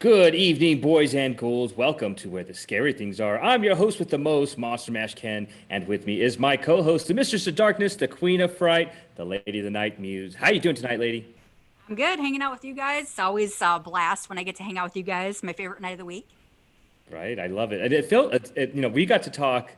Good evening, boys and ghouls. Welcome to Where the Scary Things Are. I'm your host with the most, Monster Mash Ken, and with me is my co-host, the Mistress of Darkness, the Queen of Fright, the Lady of the Night Muse. How you doing tonight, lady? I'm good hanging out with you guys. It's always a blast when I get to hang out with you guys. My favorite night of the week. Right, I love it. And it felt, we got to talk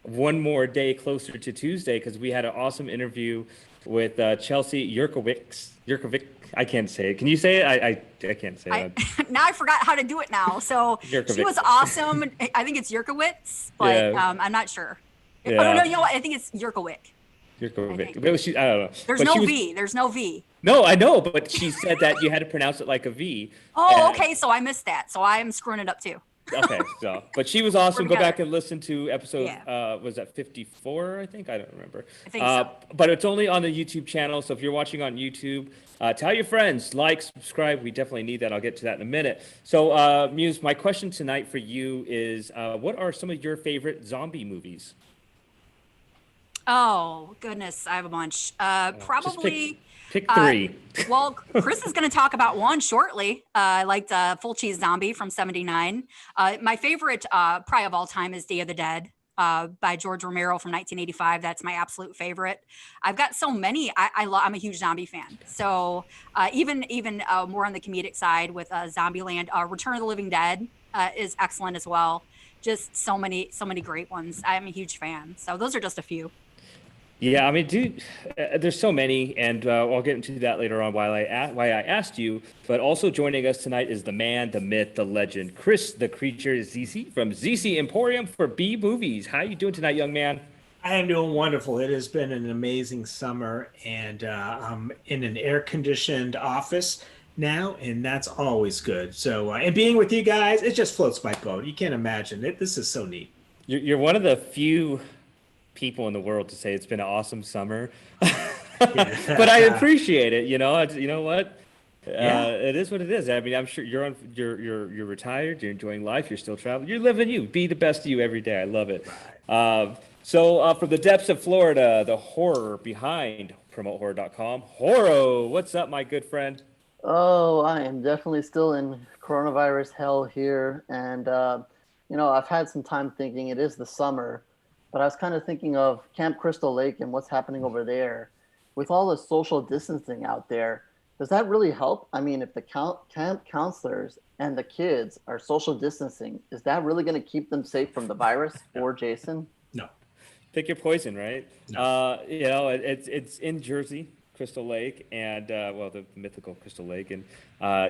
one more day closer to Tuesday because we had an awesome interview with Chelsea Yurkovic. I can't say it. Can you say it? I can't say I it. now I forgot how to do it now. So she Yurkovic. was awesome. I think it's Yurkowitz, but Yeah, I'm not sure. Oh no, no, yeah, you know what? I think it's Yurkowic. I Yurkovic. think I don't know. there's But no she was V. There's no V. No, I know, but she said that you had to pronounce it like a V. Oh, And okay. So I missed that. So I'm screwing it up too. okay, so but she was We're awesome. Go back together. and listen to episode Yeah, was that 54, I think? I don't remember. I think so. But it's only on the YouTube channel, so if you're watching on YouTube, tell your friends, like, subscribe. We definitely need that. I'll get to that in a minute. So, Muse, my question tonight for you is what are some of your favorite zombie movies? Oh goodness, I have a bunch. Just Probably. pick Uh, three. well, Chris is going to talk about one shortly. I liked Full Cheese Zombie from '79. My favorite, probably of all time, is Day of the Dead by George Romero from 1985. That's my absolute favorite. I've got so many. I'm a huge zombie fan. So even more on the comedic side with Zombieland, Return of the Living Dead is excellent as well. Just so many great ones. I'm a huge fan. So those are just a few. Yeah, I mean, dude, there's so many, and I'll get into that later on why I asked you. But also joining us tonight is the man, the myth, the legend, Chris, the creature, ZC from ZC Emporium for B Movies. How you doing tonight, young man? I am doing wonderful. It has been an amazing summer, and I'm in an air-conditioned office now, and that's always good. So, and being with you guys, it just floats my boat. You can't imagine it. This is so neat. You're one of the few people in the world to say it's been an awesome summer, but I Yeah, appreciate it. You know what? yeah. It is what it is. I mean, I'm sure you're retired. You're enjoying life. You're still traveling. You're living you. Be the best of you every day. I love it. Right. From the depths of Florida, the horror behind PromoteHorror.com. Horo, what's up, my good friend? Oh, I am definitely still in coronavirus hell here. And, I've had some time thinking it is the summer, but I was kind of thinking of Camp Crystal Lake and what's happening over there. With all the social distancing out there, does that really help? I mean, if the camp counselors and the kids are social distancing, is that really going to keep them safe from the virus No, or Jason? no, Pick your poison, right? no. It's in Jersey, Crystal Lake, and the mythical Crystal Lake, and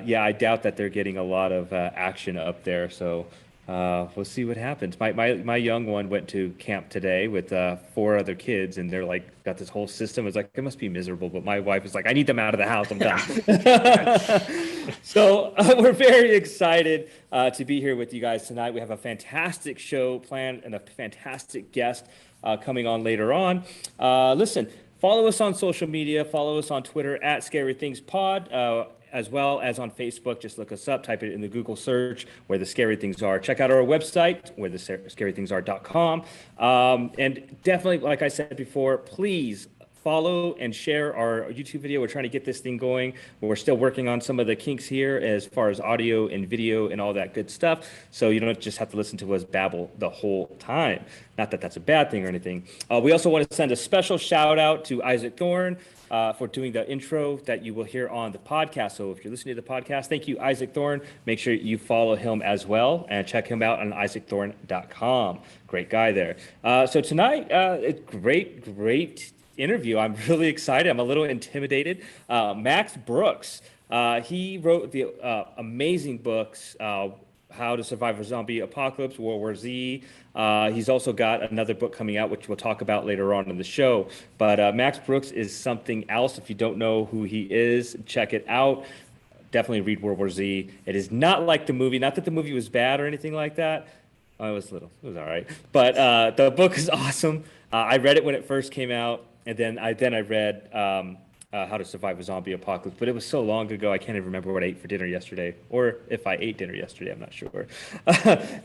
yeah, I doubt that they're getting a lot of action up there. So we'll see what happens. My young one went to camp today with four other kids, and they're like got this whole system. It's like it must be miserable, but my wife is like, I need them out of the house. I'm done. So we're very excited to be here with you guys tonight. We have a fantastic show planned and a fantastic guest coming on later on. Listen, follow us on social media. Follow us on Twitter at Scary Things Pod. As well as on Facebook, just look us up, type it in the Google search where the scary things are. Check out our website, where the scarythingsaare.com. And definitely, like I said before, please follow and share our YouTube video. We're trying to get this thing going. We're still working on some of the kinks here as far as audio and video and all that good stuff. So you don't just have to listen to us babble the whole time. Not that that's a bad thing or anything. We also want to send a special shout out to Isaac Thorne for doing the intro that you will hear on the podcast. So if you're listening to the podcast, thank you, Isaac Thorne. Make sure you follow him as well and check him out on isaacthorne.com. Great guy there. So tonight, great interview. I'm really excited. I'm a little intimidated. Max Brooks. He wrote the amazing books. How to Survive a Zombie Apocalypse, World War Z. He's also got another book coming out, which we'll talk about later on in the show. But Max Brooks is something else. If you don't know who he is, check it out. Definitely read World War Z. It is not like the movie. Not that the movie was bad or anything like that. Oh, it was little. It was all right. But the book is awesome. I read it when it first came out, and then I read How to Survive a Zombie Apocalypse. But it was so long ago, I can't even remember what I ate for dinner yesterday, or if I ate dinner yesterday. I'm not sure.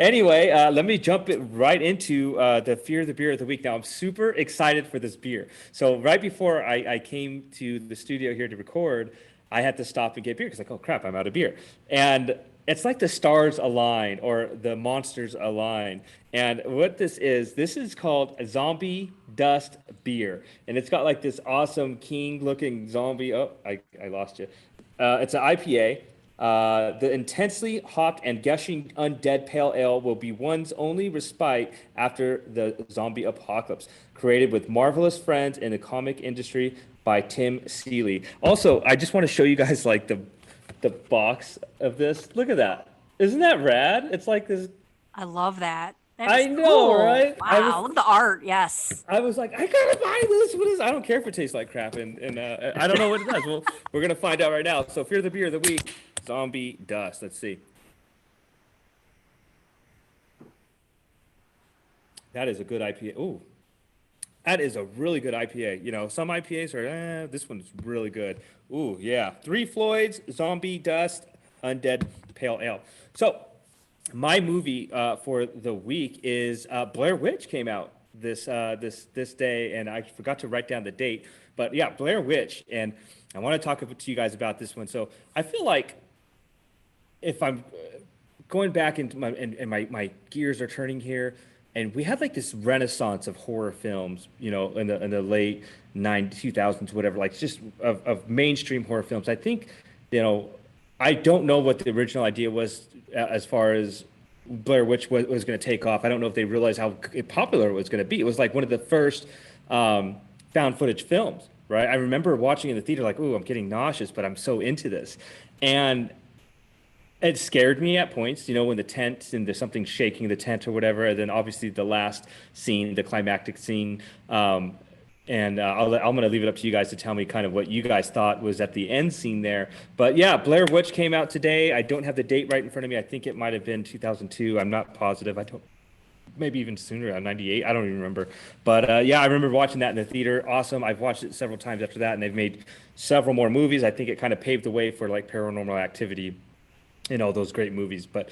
Anyway, let me jump it right into the Fear the Beer of the Week. Now, I'm super excited for this beer. So right before I came to the studio here to record, I had to stop and get beer because like, oh crap, I'm out of beer. And it's like the stars align or the monsters align. And what this is called a zombie dust beer. And it's got like this awesome king looking zombie. Oh, I lost you. It's an IPA. The intensely hopped and gushing undead pale ale will be one's only respite after the zombie apocalypse. Created with marvelous friends in the comic industry by Tim Seeley. Also, I just want to show you guys like the box of this. Look at that. Isn't that rad? It's like this. I love that. That I is know, cool. right? Wow, look at the art. Yes. I was like, I gotta buy this. What is? I don't care if it tastes like crap, and I don't know what it does. Well, we're gonna find out right now. So, Fear the Beer of the Week, Zombie Dust. Let's see. That is a good IPA. Ooh, that is a really good IPA. You know, some IPAs are, this one's really good. Ooh, yeah. Three Floyds, Zombie Dust, Undead Pale Ale. So, my movie for the week is Blair Witch came out this day, and I forgot to write down the date. But yeah, Blair Witch, and I want to talk to you guys about this one. So I feel like if I'm going back into my gears are turning here, and we had like this renaissance of horror films, you know, in the late 2000s, whatever, like just of mainstream horror films. I think, you know, I don't know what the original idea was as far as Blair Witch was going to take off. I don't know if they realized how popular it was going to be. It was like one of the first found footage films, right? I remember watching in the theater like, ooh, I'm getting nauseous, but I'm so into this. And it scared me at points, you know, when the tent and there's something shaking the tent or whatever. And then obviously the last scene, the climactic scene. And I'm going to leave it up to you guys to tell me kind of what you guys thought was at the end scene there. But yeah, Blair Witch came out today. I don't have the date right in front of me. I think it might have been 2002. I'm not positive. Maybe even sooner, 98. I don't even remember. But yeah, I remember watching that in the theater. Awesome. I've watched it several times after that, and they've made several more movies. I think it kind of paved the way for like Paranormal Activity and all those great movies. But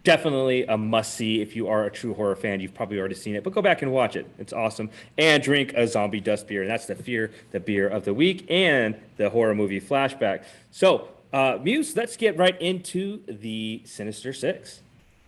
definitely a must-see if you are a true horror fan. You've probably already seen it, but go back and watch it. It's awesome. And drink a zombie dust beer, and that's the Fear the Beer of the Week and the horror movie flashback. So, Muse, let's get right into the Sinister Six.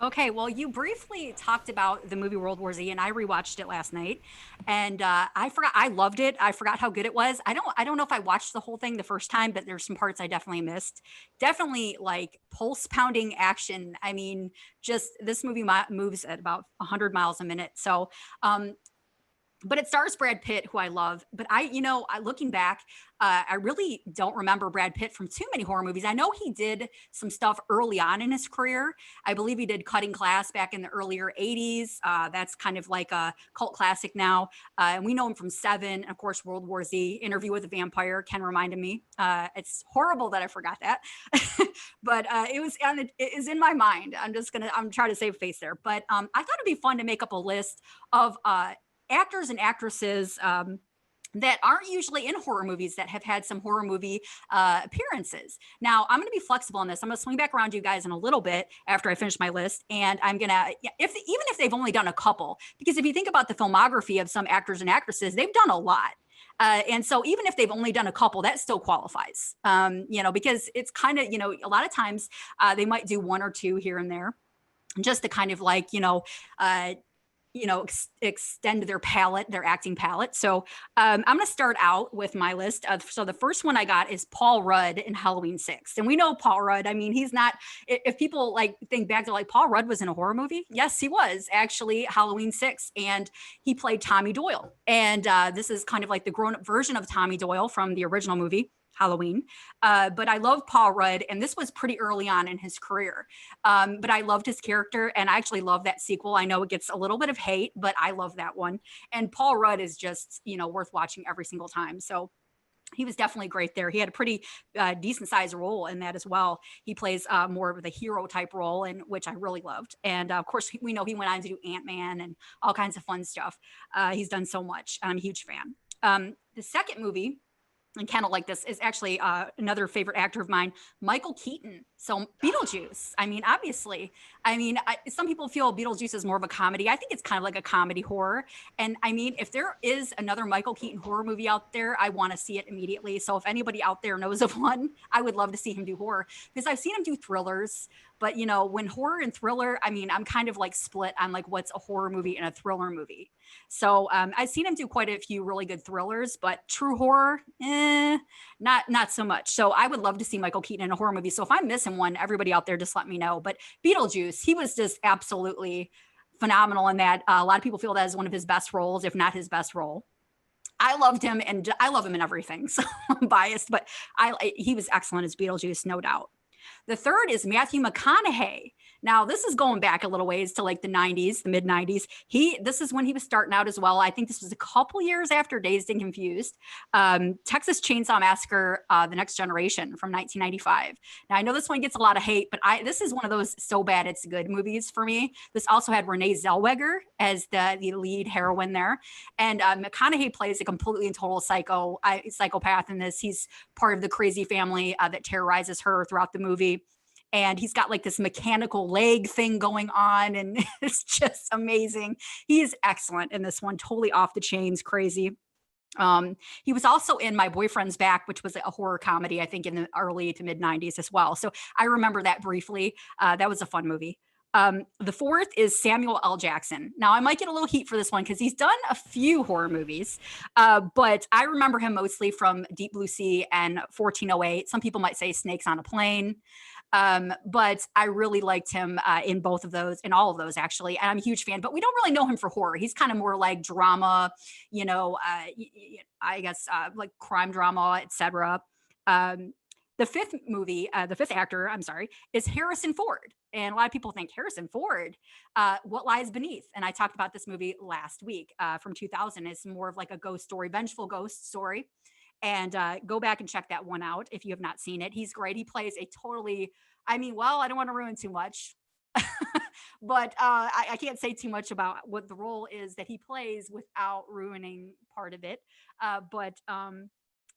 Okay, well, you briefly talked about the movie World War Z, and I rewatched it last night, and I forgot I loved it. I forgot how good it was. I don't know if I watched the whole thing the first time, but there's some parts I definitely missed. Definitely like pulse pounding action. I mean, just this movie moves at about 100 miles a minute. So, but it stars Brad Pitt, who I love. But looking back, I really don't remember Brad Pitt from too many horror movies. I know he did some stuff early on in his career. I believe he did Cutting Class back in the earlier 80s. That's kind of like a cult classic now. And we know him from Seven, and of course, World War Z, Interview with a Vampire. Ken reminded me. It's horrible that I forgot that. But it is in my mind. I'm trying to save face there. But I thought it'd be fun to make up a list of actors and actresses that aren't usually in horror movies that have had some horror movie appearances. Now, I'm going to be flexible on this. I'm going to swing back around to you guys in a little bit after I finish my list. And I'm going to, even if they've only done a couple, because if you think about the filmography of some actors and actresses, they've done a lot. And so even if they've only done a couple, that still qualifies, because it's kind of, a lot of times they might do one or two here and there just to kind of like, extend their palette, their acting palette. So I'm going to start out with my list. So the first one I got is Paul Rudd in Halloween 6. And we know Paul Rudd. I mean, he's not, if people like think back to like Paul Rudd was in a horror movie. Yes, he was actually Halloween 6. And he played Tommy Doyle. And this is kind of like the grown up version of Tommy Doyle from the original movie Halloween. But I love Paul Rudd, and this was pretty early on in his career. But I loved his character, and I actually love that sequel. I know it gets a little bit of hate, but I love that one. And Paul Rudd is just, worth watching every single time. So he was definitely great there. He had a pretty decent sized role in that as well. He plays more of the hero type role, and which I really loved. And of course, we know he went on to do Ant-Man and all kinds of fun stuff. He's done so much. I'm a huge fan. The second movie, and kind of like this, is actually another favorite actor of mine, Michael Keaton. So Beetlejuice. I mean, obviously, some people feel Beetlejuice is more of a comedy. I think it's kind of like a comedy horror. And I mean, if there is another Michael Keaton horror movie out there, I want to see it immediately. So if anybody out there knows of one, I would love to see him do horror, because I've seen him do thrillers, But when horror and thriller, I mean, I'm kind of like split on like what's a horror movie and a thriller movie. So I've seen him do quite a few really good thrillers, but true horror, not so much. So I would love to see Michael Keaton in a horror movie. So if I'm missing one, everybody out there, just let me know. But Beetlejuice, he was just absolutely phenomenal in that. A lot of people feel that is one of his best roles, if not his best role. I loved him, and I love him in everything. So I'm biased, but he was excellent as Beetlejuice, no doubt. The third is Matthew McConaughey. Now, this is going back a little ways to like the 90s, the mid 90s. This is when he was starting out as well. I think this was a couple years after Dazed and Confused. Texas Chainsaw Massacre, The Next Generation from 1995. Now, I know this one gets a lot of hate, but this is one of those so bad it's good movies for me. This also had Renee Zellweger as the lead heroine there. And McConaughey plays a completely and total psychopath in this. He's part of the crazy family that terrorizes her throughout the movie. And he's got like this mechanical leg thing going on, and it's just amazing. He is excellent in this one, totally off the chains, crazy. He was also in My Boyfriend's Back, which was a horror comedy, I think in the early to mid 90s as well. So I remember that briefly. That was a fun movie. The fourth is Samuel L. Jackson. Now, I might get a little heat for this one because he's done a few horror movies, but I remember him mostly from Deep Blue Sea and 1408. Some people might say Snakes on a Plane. But I really liked him in both of those, in all of those actually. And I'm a huge fan, but we don't really know him for horror. He's kind of more like drama, I guess like crime drama, etc. The fifth actor, I'm sorry, is Harrison Ford. And a lot of people think Harrison Ford, What Lies Beneath. And I talked about this movie last week from 2000. It's more of like a ghost story, vengeful ghost story. And go back and check that one out if you have not seen it. He's great. He plays a totally, I don't want to ruin too much, but I can't say too much about what the role is that he plays without ruining part of it. But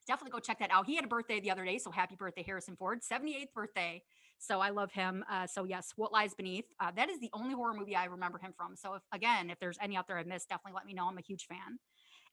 definitely go check that out. He had a birthday the other day, so happy birthday, Harrison Ford, 78th birthday. So I love him. So yes, What Lies Beneath. That is the only horror movie I remember him from. So if there's any out there I've missed, definitely let me know. I'm a huge fan.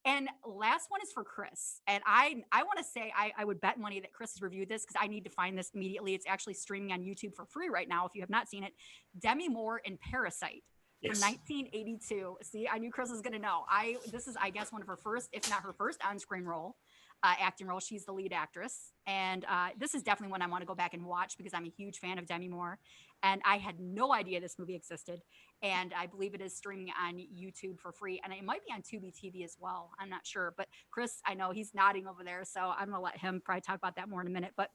And last one is for Chris. And I want to say I would bet money that Chris has reviewed this because I need to find this immediately. It's actually streaming on YouTube for free right now if you have not seen it. Demi Moore in Parasite from 1982. See, I knew Chris was going to know. This is, I guess, one of her first, if not her first on-screen role. Acting role. She's the lead actress. And this is definitely one I want to go back and watch because I'm a huge fan of Demi Moore. And I had no idea this movie existed. And I believe it is streaming on YouTube for free. And it might be on Tubi TV as well. I'm not sure. But Chris, I know he's nodding over there. So I'm going to let him probably talk about that more in a minute. But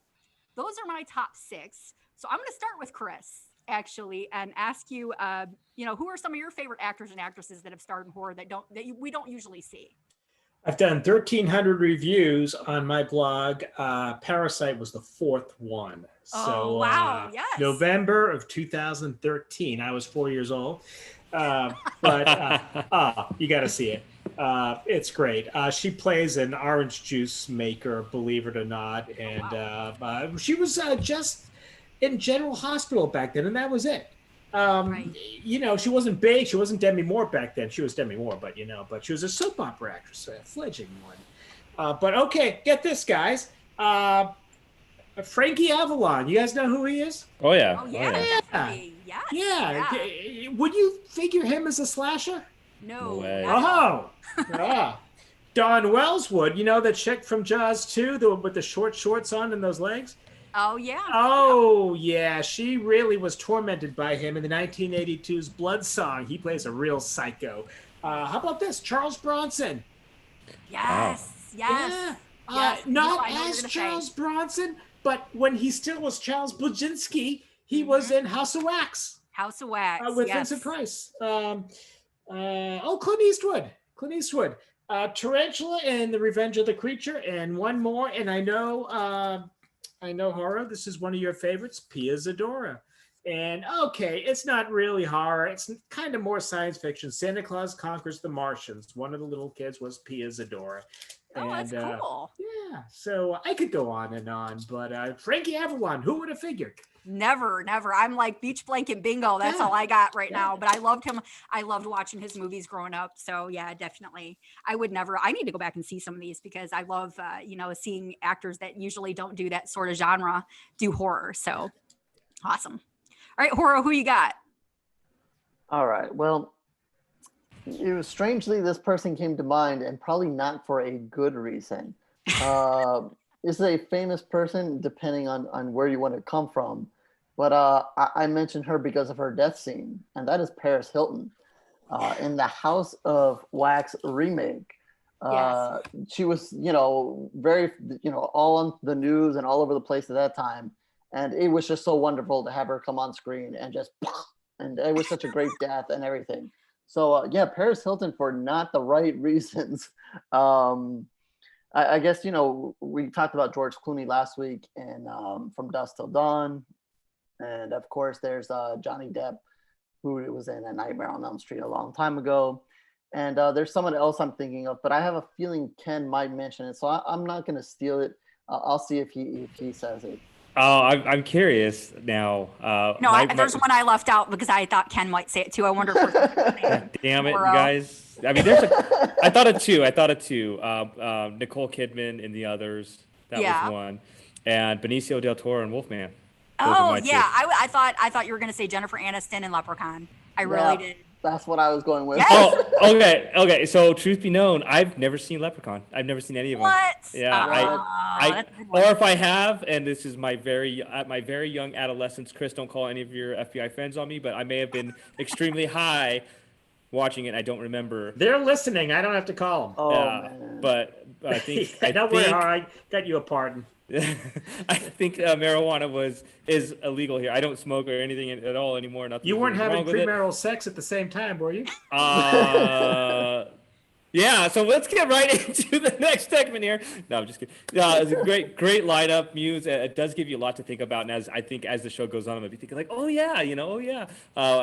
those are my top 6. So I'm going to start with Chris, actually, and ask you, who are some of your favorite actors and actresses that have starred in horror that we don't usually see? I've done 1,300 reviews on my blog. Parasite was the 4th one. Oh, wow. Yes. November of 2013. I was 4 years old. You got to see it. It's great. She plays an orange juice maker, believe it or not. And she was just in General Hospital back then, and that was it. Right. She wasn't big. She wasn't Demi Moore back then. She was Demi Moore, but she was a soap opera actress, a fledgling one. But okay, get this, guys. Frankie Avalon. You guys know who he is? Oh yeah. Oh yeah. Definitely. Yes. Yeah. Would you figure him as a slasher? No. No way. Oh. Yeah. Dawn Wells would. You know that chick from Jaws 2, with the short shorts on and those legs? Oh, yeah. Oh, yeah. She really was tormented by him in the 1982's Blood Song. He plays a real psycho. How about this? Charles Bronson. Yes. Wow. Yes. Yeah. Yes. Not as Charles Bronson, but when he still was Charles Blazinski, he was in House of Wax. House of Wax. With Vincent Price. Clint Eastwood. Tarantula and The Revenge of the Creature, and one more, and I know horror. This is one of your favorites, Pia Zadora. And okay, it's not really horror. It's kind of more science fiction. Santa Claus Conquers the Martians. One of the little kids was Pia Zadora. Oh, that's cool. Yeah, so I could go on and on, but Frankie Avalon, who would have figured? Never. I'm like beach blanket bingo. That's all I got right now. But I loved him. I loved watching his movies growing up. So yeah, definitely. I need to go back and see some of these because I love, seeing actors that usually don't do that sort of genre do horror. So awesome. right, Horo, who you got? All right. Well, it was strangely this person came to mind, and probably not for a good reason. This is a famous person, depending on where you want to come from. But I mentioned her because of her death scene, and that is Paris Hilton. In the House of Wax remake, Yes. she was, very, all on the news and all over the place at that time. And it was just so wonderful to have her come on screen and just, and it was such a great death and everything. So yeah, Paris Hilton for not the right reasons. I guess we talked about George Clooney last week and From Dusk Till Dawn, and of course there's Johnny Depp, who was in A Nightmare on Elm Street a long time ago. And there's someone else I'm thinking of, but I have a feeling Ken might mention it, so I'm not going to steal it. I'll see if he says it. Oh, I'm curious now. No, there's one I left out because I thought Ken might say it too. I wonder if damn it, you Horo. guys. I mean, I thought of two. Nicole Kidman and the others. That Yeah. was one. And Benicio del Toro and Wolfman. Those are Oh my yeah, two. I thought you were gonna say Jennifer Aniston and Leprechaun. I really did. That's what I was going with. Yes. Oh, okay. So, truth be known, I've never seen Leprechaun. I've never seen any of them. What? Yeah, Oh, that's a good one. or if I have, and this is my very young adolescence, Chris, don't call any of your FBI friends on me, but I may have been extremely high watching it. I don't remember. They're listening. I don't have to call them. Oh, Yeah, man. but I think Don't worry, all right. Got you a pardon. I think marijuana is illegal here. I don't smoke or anything at all anymore. Nothing. You weren't having wrong with it. premarital sex at the same time, were you? Yeah. So let's get right into the next segment here. No, I'm just kidding. It's a great lineup. Muse. It does give you a lot to think about, and as the show goes on, I'm gonna be thinking like, oh yeah, oh yeah.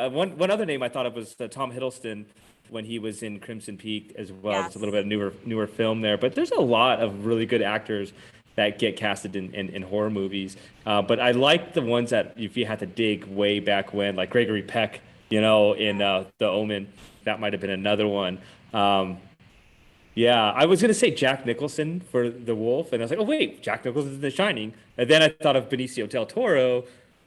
One other name I thought of was Tom Hiddleston when he was in Crimson Peak as well. Yes. It's a little bit newer film there, but there's a lot of really good actors that get casted in horror movies. But I like the ones that if you had to dig way back when, like Gregory Peck, in The Omen, that might have been another one. Yeah, I was going to say Jack Nicholson for The Wolf, and I was like, oh, wait, Jack Nicholson in The Shining. And then I thought of Benicio del Toro,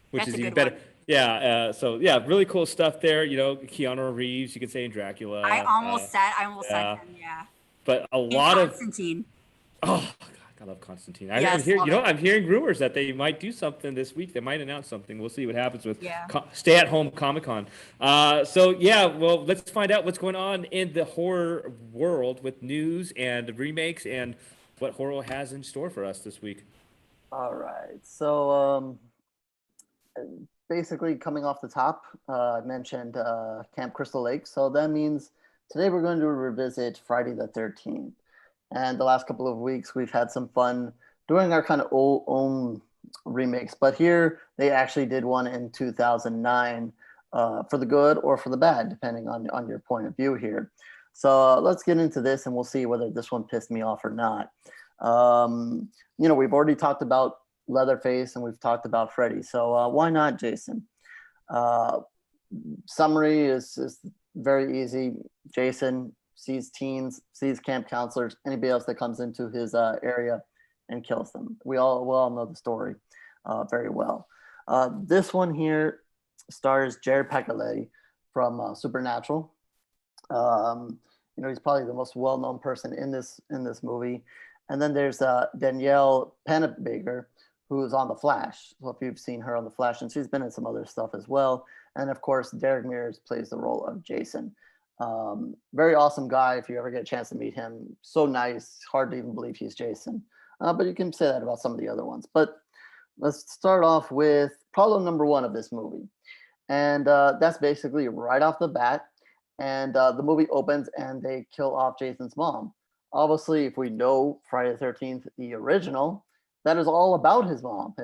which That's is a even good better. one. Yeah, so yeah, really cool stuff there. Keanu Reeves, you could say in Dracula. I almost said yeah. him. Yeah. But a And lot of Constantine. oh, God, I love Constantine. Yes, love it. I'm hearing rumors that they might do something this week. They might announce something. We'll see what happens with Yeah. stay-at-home Comic-Con. So yeah, well, let's find out what's going on in the horror world with news and remakes and what horror has in store for us this week. All right. So basically, coming off the top, I mentioned Camp Crystal Lake. So that means today we're going to revisit Friday the 13th. And the last couple of weeks, we've had some fun doing our kind of own remakes. But here, they actually did one in 2009 for the good or for the bad, depending on your point of view here. So let's get into this, and we'll see whether this one pissed me off or not. We've already talked about Leatherface, and we've talked about Freddy. So why not Jason? Summary is very easy. Jason sees teens, sees camp counselors, anybody else that comes into his area, and kills them. We all know the story very well. This one here stars Jared Padalecki from Supernatural. He's probably the most well-known person in this movie. And then there's Danielle Panabaker, who is on The Flash. So if you've seen her on The Flash, and she's been in some other stuff as well. And of course, Derek Mears plays the role of Jason. Very awesome guy. If you ever get a chance to meet him, so nice. Hard to even believe he's Jason. But you can say that about some of the other ones. But let's start off with problem number one of this movie. And that's basically right off the bat. And the movie opens and they kill off Jason's mom. Obviously, if we know Friday the 13th, the original, that is all about his mom.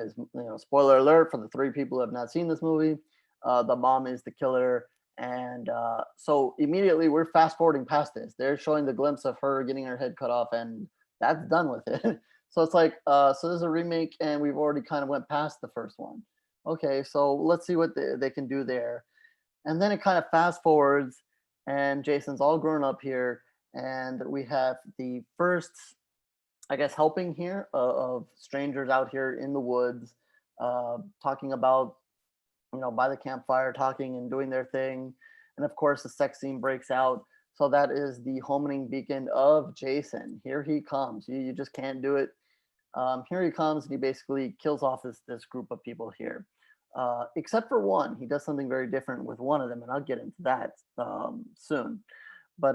Spoiler alert for the three people who have not seen this movie, the mom is the killer. And so immediately we're fast forwarding past this. They're showing the glimpse of her getting her head cut off, and that's done with it. So it's like, so there's a remake, and we've already kind of went past the first one. Okay, so let's see what they can do there. And then it kind of fast forwards, and Jason's all grown up here, and we have the first, I guess, helping here of strangers out here in the woods, talking about, by the campfire talking and doing their thing. And of course, the sex scene breaks out. So that is the homing beacon of Jason. Here he comes. You just can't do it. Here he comes, and he basically kills off this group of people here. Except for one, he does something very different with one of them, and I'll get into that soon. But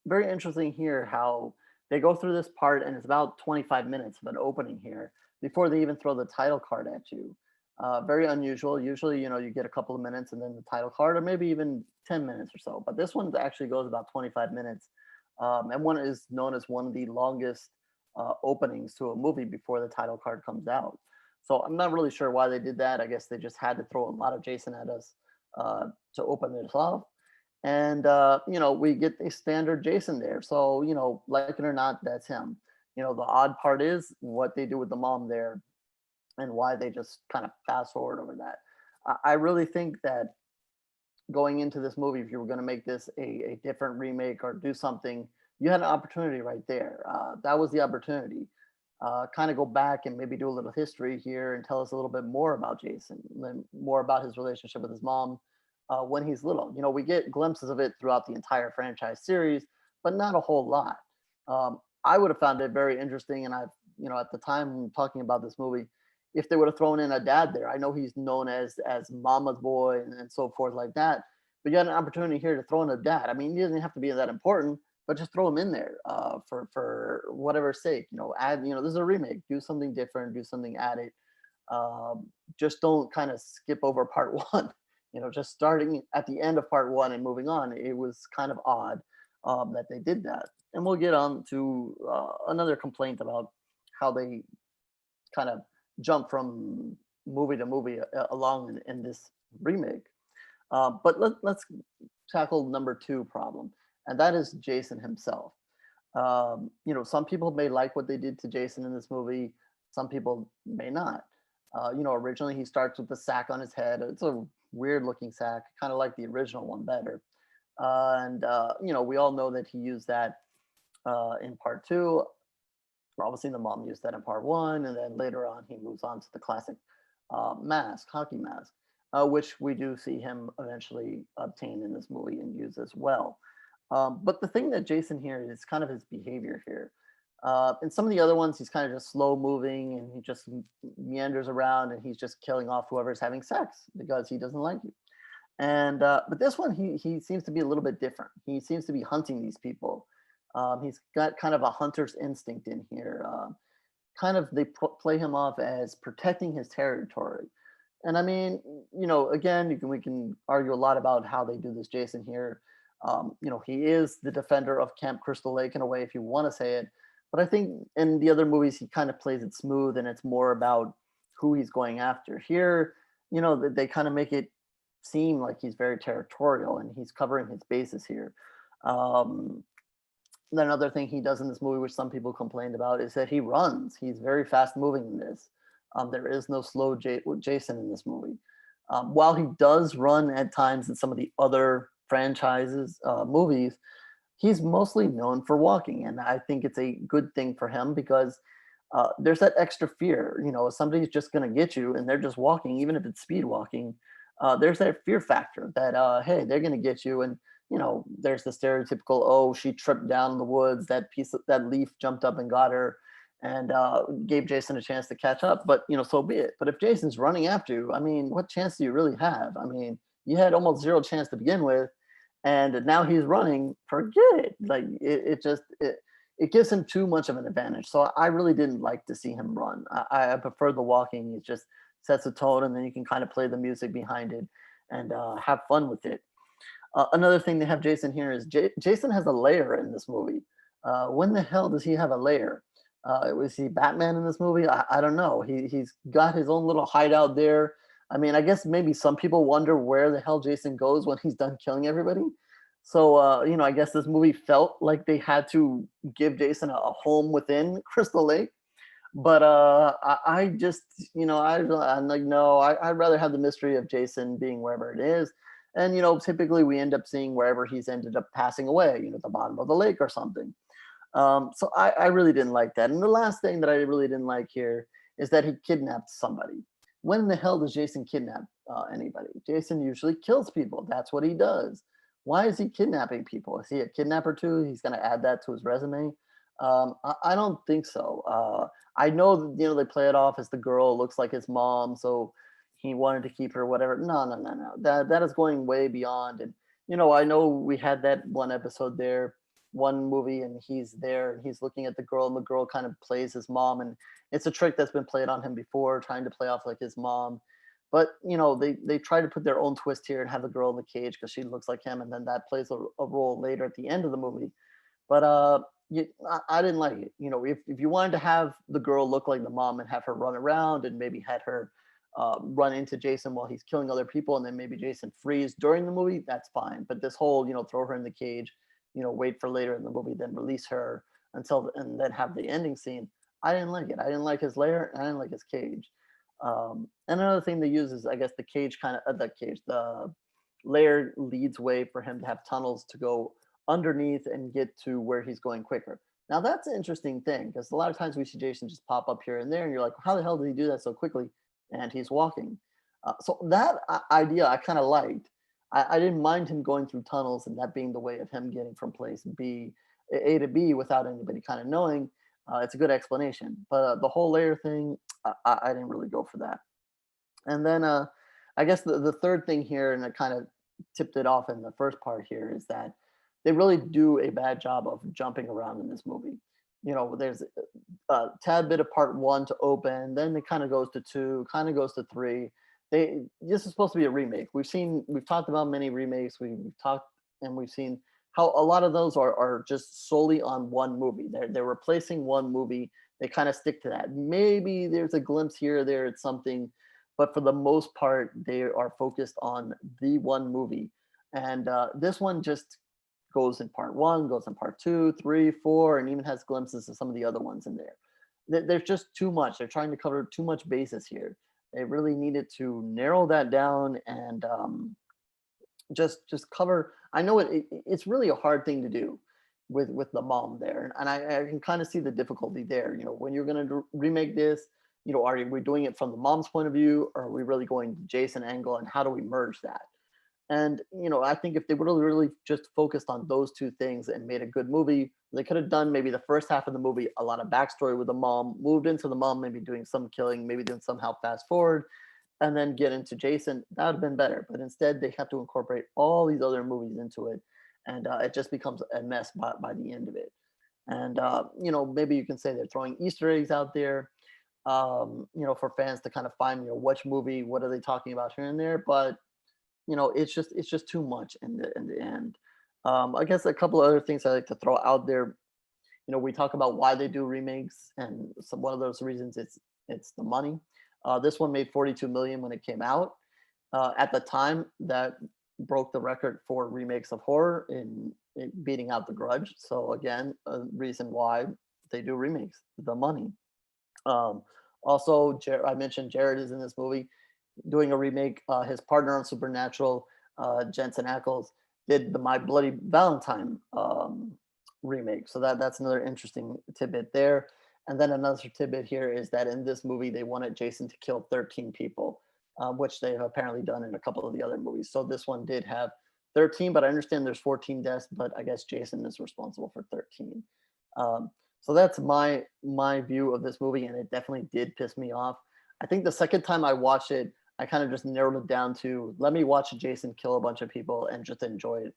very interesting here how they go through this part, and it's about 25 minutes of an opening here before they even throw the title card at you. Very unusual. Usually, you get a couple of minutes and then the title card, or maybe even 10 minutes or so. But this one actually goes about 25 minutes. And one is known as one of the longest openings to a movie before the title card comes out. So I'm not really sure why they did that. I guess they just had to throw a lot of Jason at us to open this off. And, we get a standard Jason there. So, like it or not, that's him. The odd part is what they do with the mom there and why they just kind of fast forward over that. I really think that going into this movie, if you were going to make this a different remake or do something, you had an opportunity right there. That was the opportunity. Kind of go back and maybe do a little history here and tell us a little bit more about Jason, and more about his relationship with his mom when he's little. We get glimpses of it throughout the entire franchise series, but not a whole lot. I would have found it very interesting, and at the time talking about this movie, if they would have thrown in a dad there. I know he's known as Mama's boy and so forth like that, but you had an opportunity here to throw in a dad. I mean, he doesn't have to be that important, but just throw him in there for whatever's sake. Add. This is a remake. Do something different. Do something added. Just don't kind of skip over part one. Just starting at the end of part one and moving on. It was kind of odd that they did that. And we'll get on to another complaint about how they kind of jump from movie to movie along in this remake. But let's tackle number two problem, and that is Jason himself. Some people may like what they did to Jason in this movie. Some people may not. Originally he starts with the sack on his head. It's a weird looking sack, kind of like the original one better. And we all know that he used that in part two. Obviously, the mom used that in part one, and then later on, he moves on to the classic hockey mask, which we do see him eventually obtain in this movie and use as well. But the thing that Jason here is kind of his behavior here. In some of the other ones, he's kind of just slow moving and he just meanders around and he's just killing off whoever's having sex because he doesn't like you. And but this one, he seems to be a little bit different. He seems to be hunting these people. He's got kind of a hunter's instinct in here. Kind of they play him off as protecting his territory. And I mean, again, we can argue a lot about how they do this Jason here. He is the defender of Camp Crystal Lake in a way, if you want to say it. But I think in the other movies, he kind of plays it smooth and it's more about who he's going after. Here, they kind of make it seem like he's very territorial and he's covering his bases here. Another thing he does in this movie, which some people complained about, is that he runs. He's very fast moving in this. There is no slow Jason in this movie. While he does run at times in some of the other franchises, movies, he's mostly known for walking. And I think it's a good thing for him because there's that extra fear. If somebody's just going to get you and they're just walking, even if it's speed walking, there's that fear factor that, hey, they're going to get you. And there's the stereotypical, oh, she tripped down in the woods, that leaf jumped up and got her and gave Jason a chance to catch up. But, so be it. But if Jason's running after you, I mean, what chance do you really have? I mean, you had almost zero chance to begin with. And now he's running, forget it. Like it gives him too much of an advantage. So I really didn't like to see him run. I prefer the walking. It just sets a tone and then you can kind of play the music behind it and have fun with it. Another thing they have Jason here is Jason has a lair in this movie. When the hell does he have a lair? Was he Batman in this movie? I don't know. He's got his own little hideout there. I mean, I guess maybe some people wonder where the hell Jason goes when he's done killing everybody. So, I guess this movie felt like they had to give Jason a home within Crystal Lake. But I just, I'm like, no, I'd rather have the mystery of Jason being wherever it is. And, typically we end up seeing wherever he's ended up passing away, at the bottom of the lake or something. So I really didn't like that. And the last thing that I really didn't like here is that he kidnapped somebody. when in the hell does Jason kidnap anybody? Jason usually kills people. That's what he does. Why is he kidnapping people? Is he a kidnapper too? He's going to add that to his resume. I don't think so. I know that, they play it off as the girl looks like his mom, so he wanted to keep her, whatever. No, no, no, no. That is going way beyond. And I know we had that one episode there, one movie, and he's there and he's looking at the girl, and the girl kind of plays his mom, and it's a trick that's been played on him before, trying to play off like his mom. But they try to put their own twist here and have the girl in the cage because she looks like him, and then that plays a role later at the end of the movie. But I didn't like it. If you wanted to have the girl look like the mom and have her run around and maybe had her run into Jason while he's killing other people, and then maybe Jason freeze during the movie, that's fine. But this whole, throw her in the cage, wait for later in the movie, then release her and then have the ending scene. I didn't like it. I didn't like his lair, and I didn't like his cage. And another thing they use is, I guess, the cage the layer leads way for him to have tunnels to go underneath and get to where he's going quicker. Now that's an interesting thing, because a lot of times we see Jason just pop up here and there, and you're like, how the hell did he do that so quickly? And he's walking. So that idea I kind of liked. I didn't mind him going through tunnels and that being the way of him getting from place A to B without anybody kind of knowing. It's a good explanation. But the whole layer thing, I didn't really go for that. And then I guess the third thing here, and I kind of tipped it off in the first part here, is that they really do a bad job of jumping around in this movie. There's a tad bit of part 1 to open, then it kind of goes to 2, kind of goes to 3. This is supposed to be a remake. We've talked about many remakes. We've seen how a lot of those are just solely on one movie. They're replacing one movie. They kind of stick to that. Maybe there's a glimpse here or there at something, but for the most part, they are focused on the one movie. And this one just goes in part 1, goes in part 2, 3, 4, and even has glimpses of some of the other ones in there. There's just too much. They're trying to cover too much bases here. They really needed to narrow that down and just cover. I know it's really a hard thing to do with the mom there, and I can kind of see the difficulty there. When you're going to remake this, are we doing it from the mom's point of view, or are we really going to Jason angle, and how do we merge that? And I think if they would really just focused on those two things and made a good movie, they could have done maybe the first half of the movie a lot of backstory with the mom, moved into the mom, maybe doing some killing, maybe then somehow fast forward, and then get into Jason. That would have been better. But instead, they have to incorporate all these other movies into it, and it just becomes a mess by the end of it. And maybe you can say they're throwing Easter eggs out there, for fans to kind of find which movie, what are they talking about here and there, but it's just too much in the end. I guess a couple of other things I like to throw out there. We talk about why they do remakes, and one of those reasons it's the money. This one made 42 million when it came out. At the time, that broke the record for remakes of horror in beating out The Grudge. So again, a reason why they do remakes, the money. Also, I mentioned Jared is in this movie doing a remake. His partner on Supernatural, Jensen Ackles, did the My Bloody Valentine remake. So that's another interesting tidbit there. And then another tidbit here is that in this movie, they wanted Jason to kill 13 people, which they have apparently done in a couple of the other movies. So this one did have 13, but I understand there's 14 deaths, but I guess Jason is responsible for 13. So that's my view of this movie, and it definitely did piss me off. I think the second time I watched it, I kind of just narrowed it down to let me watch Jason kill a bunch of people and just enjoy it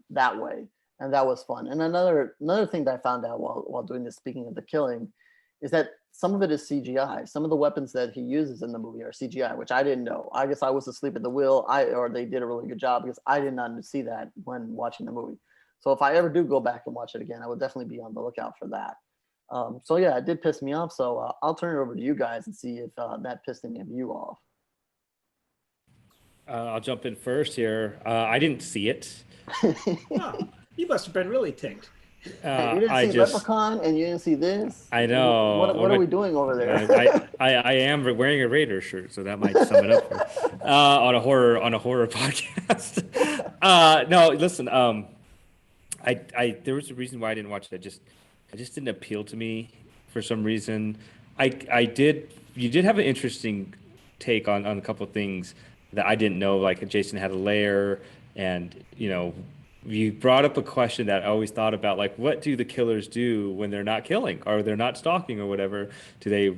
that way. And that was fun. And another thing that I found out while doing this, speaking of the killing, is that some of it is CGI. Some of the weapons that he uses in the movie are CGI, which I didn't know. I guess I was asleep at the wheel, or they did a really good job because I did not see that when watching the movie. So if I ever do go back and watch it again, I would definitely be on the lookout for that. So yeah, it did piss me off. So I'll turn it over to you guys and see if that pissed any of you off. I'll jump in first here. I didn't see it. Oh, you must have been really ticked. You didn't see Leprechaun, and you didn't see this. I know. What are we doing over there? I am wearing a Raider shirt, so that might sum it up for, on a horror podcast. No, listen. There was a reason why I didn't watch it. It just didn't appeal to me for some reason. You did have an interesting take on a couple of things that I didn't know, like Jason had a lair, and you brought up a question that I always thought about, like what do the killers do when they're not killing or they're not stalking or whatever? Do they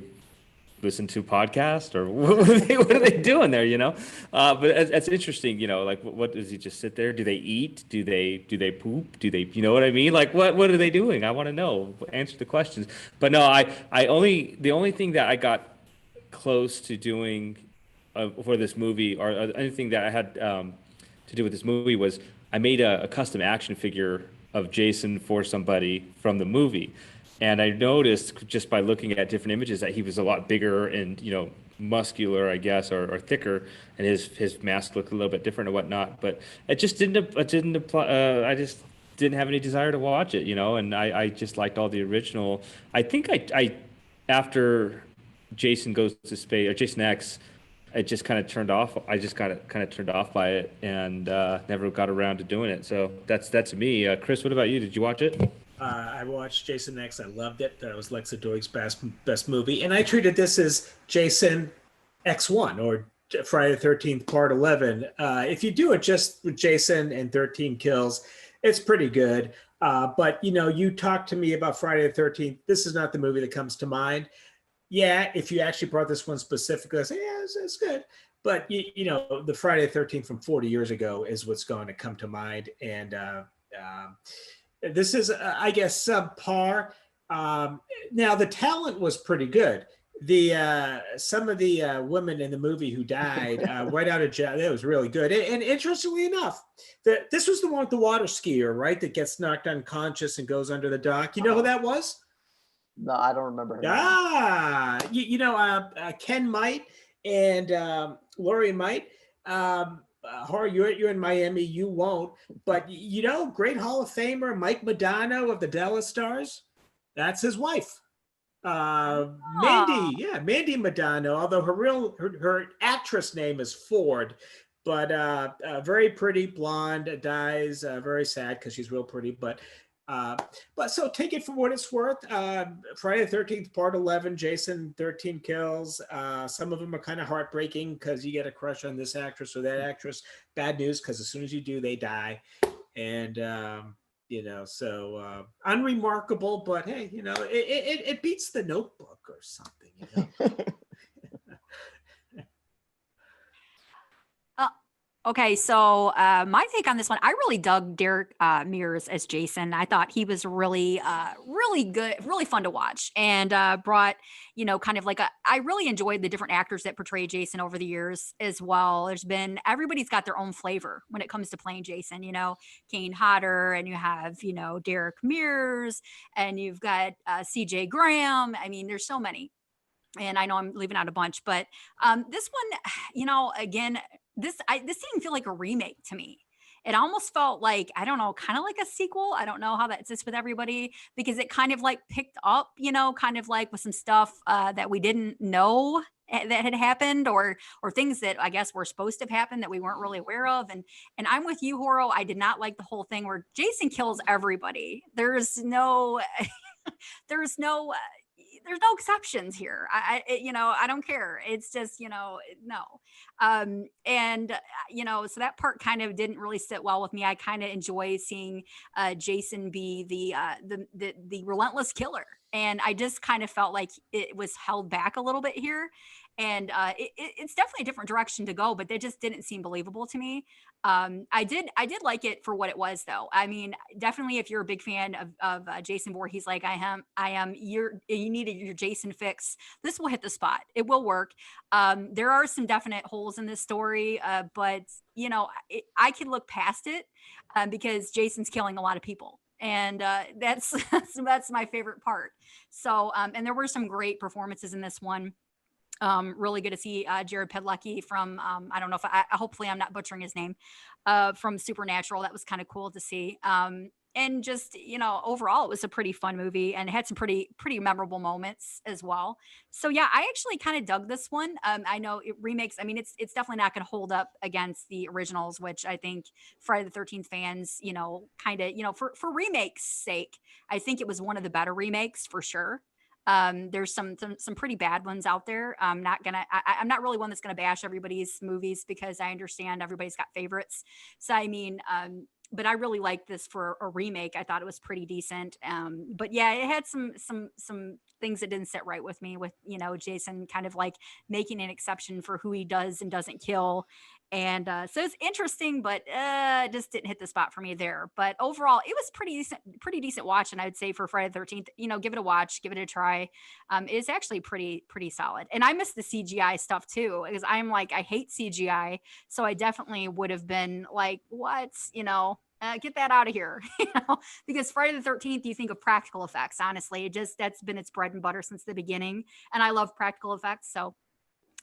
listen to podcast or what are they doing there, but it's interesting, like what does he just sit there? Do they eat? Do they poop? Do they, what I mean? Like what are they doing? I want to know. Answer the questions. But no, the only thing that I got close to doing for this movie, or anything that I had to do with this movie, was I made a custom action figure of Jason for somebody from the movie. And I noticed just by looking at different images that he was a lot bigger and, muscular, I guess, or thicker, and his mask looked a little bit different and whatnot. But it didn't apply. I just didn't have any desire to watch it, and I just liked all the original. I think I after Jason Goes to Space, or Jason X, it just kind of turned off. I just got kind of turned off by it, and never got around to doing it. So that's me. Chris, what about you? Did you watch it? I watched Jason X. I loved it. That was Lexa Doig's best movie, and I treated this as Jason X1 or Friday the 13th Part 11. If you do it just with Jason and 13 kills, it's pretty good. But you talked to me about Friday the 13th. This is not the movie that comes to mind. Yeah, if you actually brought this one specifically, I say, yeah, it's good. But the Friday the 13th from 40 years ago is what's going to come to mind, and this is, I guess, subpar. Now the talent was pretty good. Some of the women in the movie who died right out of jail, that was really good. And interestingly enough, this was the one with the water skier, right? That gets knocked unconscious and goes under the dock. You know who that was? No, I don't remember her. Ken Might and Laurie Might. Hor, you're in Miami, you won't. But great Hall of Famer Mike Modano of the Dallas Stars. That's his wife. Mandy Modano. Although her actress name is Ford, but very pretty, blonde, dies. Very sad because she's real pretty. But so take it for what it's worth. Friday the 13th, Part 11, Jason, 13 kills. Some of them are kind of heartbreaking because you get a crush on this actress or that actress. Bad news, because as soon as you do, they die. And, so unremarkable, but hey, it beats The Notebook or something, Okay, so my take on this one, I really dug Derek Mears as Jason. I thought he was really, really good, really fun to watch, and brought, kind of like I really enjoyed the different actors that portrayed Jason over the years as well. Everybody's got their own flavor when it comes to playing Jason. Kane Hodder, and you have, Derek Mears, and you've got C.J. Graham. I mean, there's so many. And I know I'm leaving out a bunch, but this one, again, this didn't feel like a remake to me. It almost felt like, I don't know, kind of like a sequel. I don't know how that sits with everybody, because it kind of like picked up, kind of like with some stuff that we didn't know that had happened, or things that I guess were supposed to have happened that we weren't really aware of. And I'm with you, Horo. I did not like the whole thing where Jason kills everybody. There's no exceptions here. I don't care. It's just, no. So that part kind of didn't really sit well with me. I kind of enjoy seeing Jason be the relentless killer. And I just kind of felt like it was held back a little bit here. And it's definitely a different direction to go, but they just didn't seem believable to me. I did like it for what it was, though. I mean, definitely, if you're a big fan of Jason Voorhees, like I am, you need your Jason fix. This will hit the spot. It will work. There are some definite holes in this story, but I can look past it because Jason's killing a lot of people. And that's my favorite part. So, and there were some great performances in this one. Really good to see Jared Padalecki from I don't know if hopefully I'm not butchering his name, from Supernatural. That was kind of cool to see. And just, overall it was a pretty fun movie, and it had some pretty memorable moments as well. So yeah, I actually kind of dug this one. I know it remakes, I mean, it's definitely not going to hold up against the originals, which I think Friday the 13th fans, kind of, for remakes sake, I think it was one of the better remakes for sure. There's some pretty bad ones out there. I'm not really one that's gonna bash everybody's movies because I understand everybody's got favorites. So I mean, but I really liked this for a remake. I thought it was pretty decent. But yeah, it had some things that didn't sit right with me with, Jason kind of like making an exception for who he does and doesn't kill. And so it's interesting, but it just didn't hit the spot for me there. But overall, it was pretty decent watch. And I would say for Friday the 13th, give it a watch, give it a try. It's actually pretty solid. And I miss the CGI stuff too, because I'm like, I hate CGI. So I definitely would have been like, what, get that out of here, because Friday the 13th, you think of practical effects. Honestly, that's been its bread and butter since the beginning. And I love practical effects. So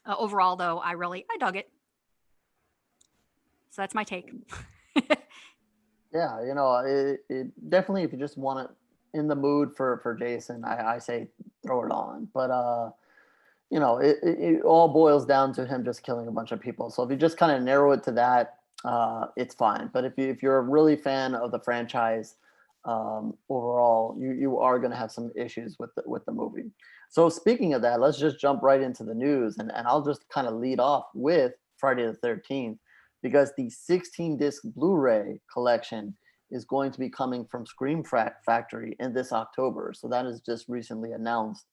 overall though, I dug it. So that's my take. Yeah, it definitely, if you just want it in the mood for Jason, I say throw it on. But it all boils down to him just killing a bunch of people. So if you just kind of narrow it to that, it's fine. But if you're a really fan of the franchise, overall, you are going to have some issues with the movie. So speaking of that, let's just jump right into the news, and I'll just kind of lead off with Friday the 13th, because the 16-disc Blu-ray collection is going to be coming from Scream Factory in this October. So that is just recently announced.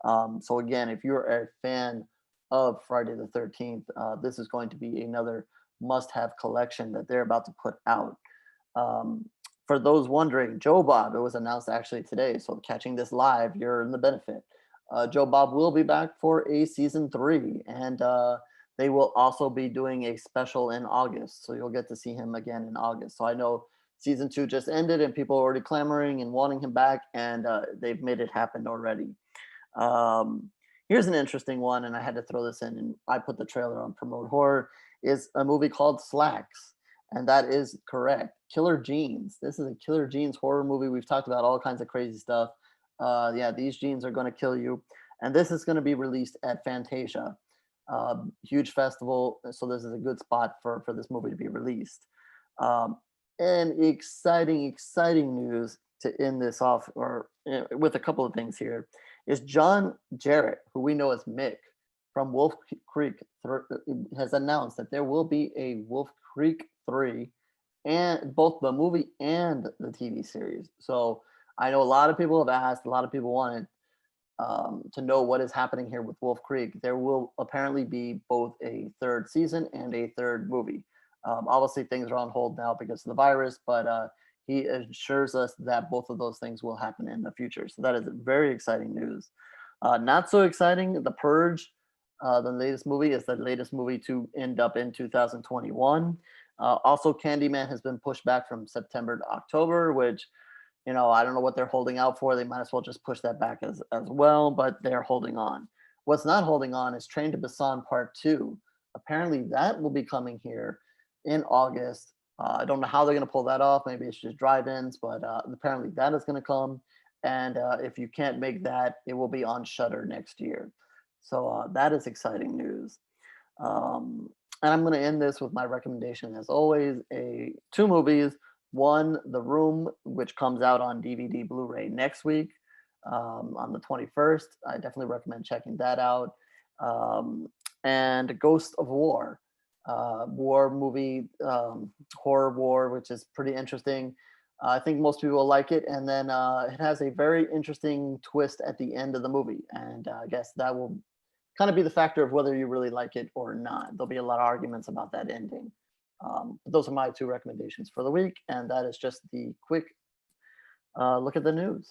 So again, if you're a fan of Friday the 13th, this is going to be another must-have collection that they're about to put out. For those wondering, Joe Bob, it was announced actually today, so catching this live, you're in the benefit. Joe Bob will be back for a season 3, and they will also be doing a special in August, so you'll get to see him again in August. So I know season 2 just ended and people are already clamoring and wanting him back, and they've made it happen already. Here's an interesting one, and I had to throw this in, and I put the trailer on Promote Horror, is a movie called Slacks, and that is correct. Killer Genes. This is a Killer Genes horror movie. We've talked about all kinds of crazy stuff. Yeah, these genes are going to kill you, and this is going to be released at Fantasia. Huge festival, so this is a good spot for this movie to be released. And exciting news to end this off, or with a couple of things here, is John Jarrett, who we know as Mick from Wolf Creek, has announced that there will be a Wolf Creek 3, and both the movie and the TV series. So I know a lot of people have asked, a lot of people wanted to know what is happening here with Wolf Creek. There will apparently be both a 3rd season and a 3rd movie. Obviously, things are on hold now because of the virus, but he assures us that both of those things will happen in the future. So that is very exciting news. Not so exciting, The Purge, the latest movie, is the latest movie to end up in 2021. Also, Candyman has been pushed back from September to October, which, I don't know what they're holding out for. They might as well just push that back as well, but they're holding on. What's not holding on is Train to Busan Part 2. Apparently that will be coming here in August. I don't know how they're going to pull that off. Maybe it's just drive-ins, but apparently that is going to come. And if you can't make that, it will be on Shudder next year. So that is exciting news. And I'm going to end this with my recommendation, as always, 2 movies. One, The Room, which comes out on DVD Blu-ray next week on the 21st. I definitely recommend checking that out. And Ghost of War, war movie, horror war, which is pretty interesting. I think most people will like it. And then it has a very interesting twist at the end of the movie. And I guess that will kind of be the factor of whether you really like it or not. There'll be a lot of arguments about that ending. But those are my 2 recommendations for the week, and that is just the quick look at the news.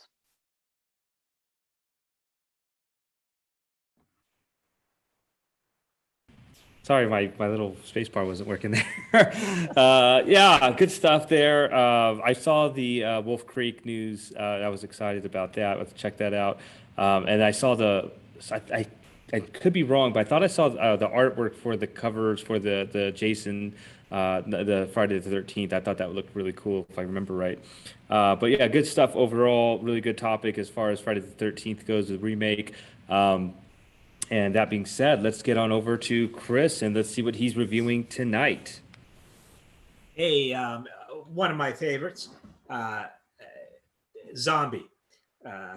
Sorry, my little space bar wasn't working there. Yeah, good stuff there. I saw the Wolf Creek news. I was excited about that. Let's check that out. And I saw I could be wrong, but I thought I saw the artwork for the covers for the Jason, the Friday the 13th. I thought that would look really cool if I remember right. But yeah, good stuff overall. Really good topic as far as Friday the 13th goes, the remake. And that being said, let's get on over to Chris and let's see what he's reviewing tonight. Hey, one of my favorites, Zombie,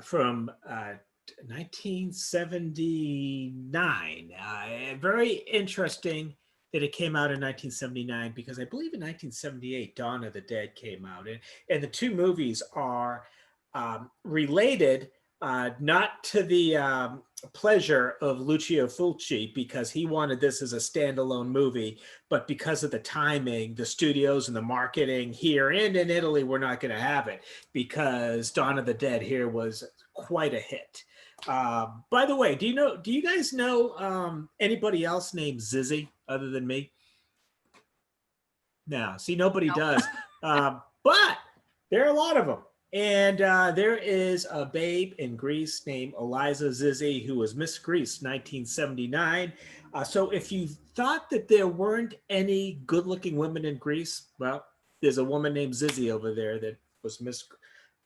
from 1979. Very interesting that it came out in 1979 because I believe in 1978, Dawn of the Dead came out. And the two movies are related, not to the pleasure of Lucio Fulci because he wanted this as a standalone movie, but because of the timing, the studios and the marketing here and in Italy were not going to have it because Dawn of the Dead here was quite a hit. By the way, do you guys know anybody else named Zizzy other than me? No, see, nobody No. does. But there are a lot of them. And there is a babe in Greece named Eliza Zizzy, who was Miss Greece 1979. So if you thought that there weren't any good-looking women in Greece, well, there's a woman named Zizzy over there that was Miss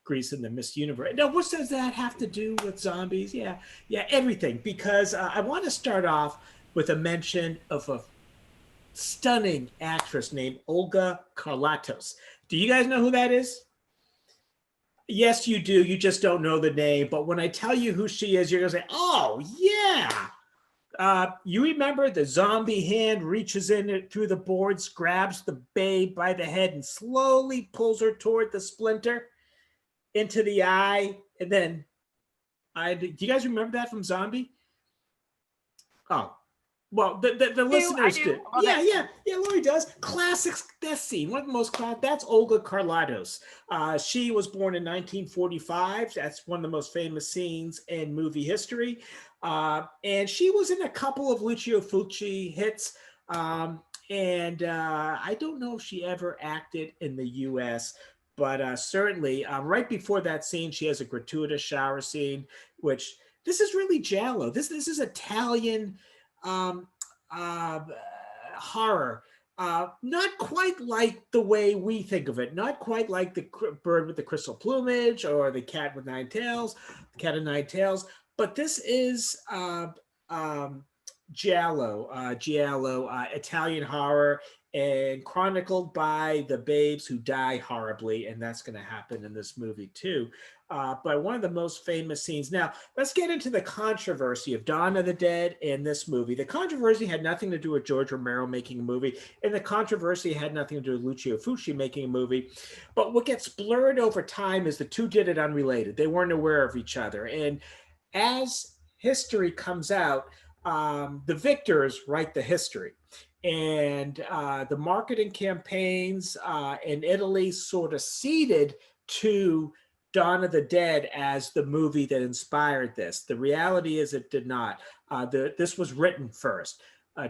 Greece in the Miss Universe. Now, what does that have to do with zombies? Yeah, everything. Because I want to start off with a mention of a stunning actress named Olga Karlatos. Do you guys know who that is? Yes, you do. You just don't know the name. But when I tell you who she is, you're going to say, oh, yeah. You remember the zombie hand reaches in through the boards, grabs the babe by the head, and slowly pulls her toward the splinter into the eye. And then, do you guys remember that from Zombie? Oh, well, the listeners do. Yeah, Lori does. Classic death scene. One of the most classic. That's Olga Karlatos. She was born in 1945. That's one of the most famous scenes in movie history. And she was in a couple of Lucio Fulci hits. And I don't know if she ever acted in the U.S., but certainly right before that scene, she has a gratuitous shower scene, which this is really giallo. This is Italian horror. Not quite like the way we think of it. Not quite like the bird with the crystal plumage or the cat with nine tails, the cat of nine tails. But this is giallo, Italian horror, and chronicled by the babes who die horribly, and that's going to happen in this movie too. But one of the most famous scenes. Now, let's get into the controversy of Dawn of the Dead and this movie. The controversy had nothing to do with George Romero making a movie, and the controversy had nothing to do with Lucio Fulci making a movie. But what gets blurred over time is the two did it unrelated. They weren't aware of each other. And as history comes out, the victors write the history. And the marketing campaigns in Italy sort of ceded to Dawn of the Dead as the movie that inspired this. The reality is it did not. This was written first.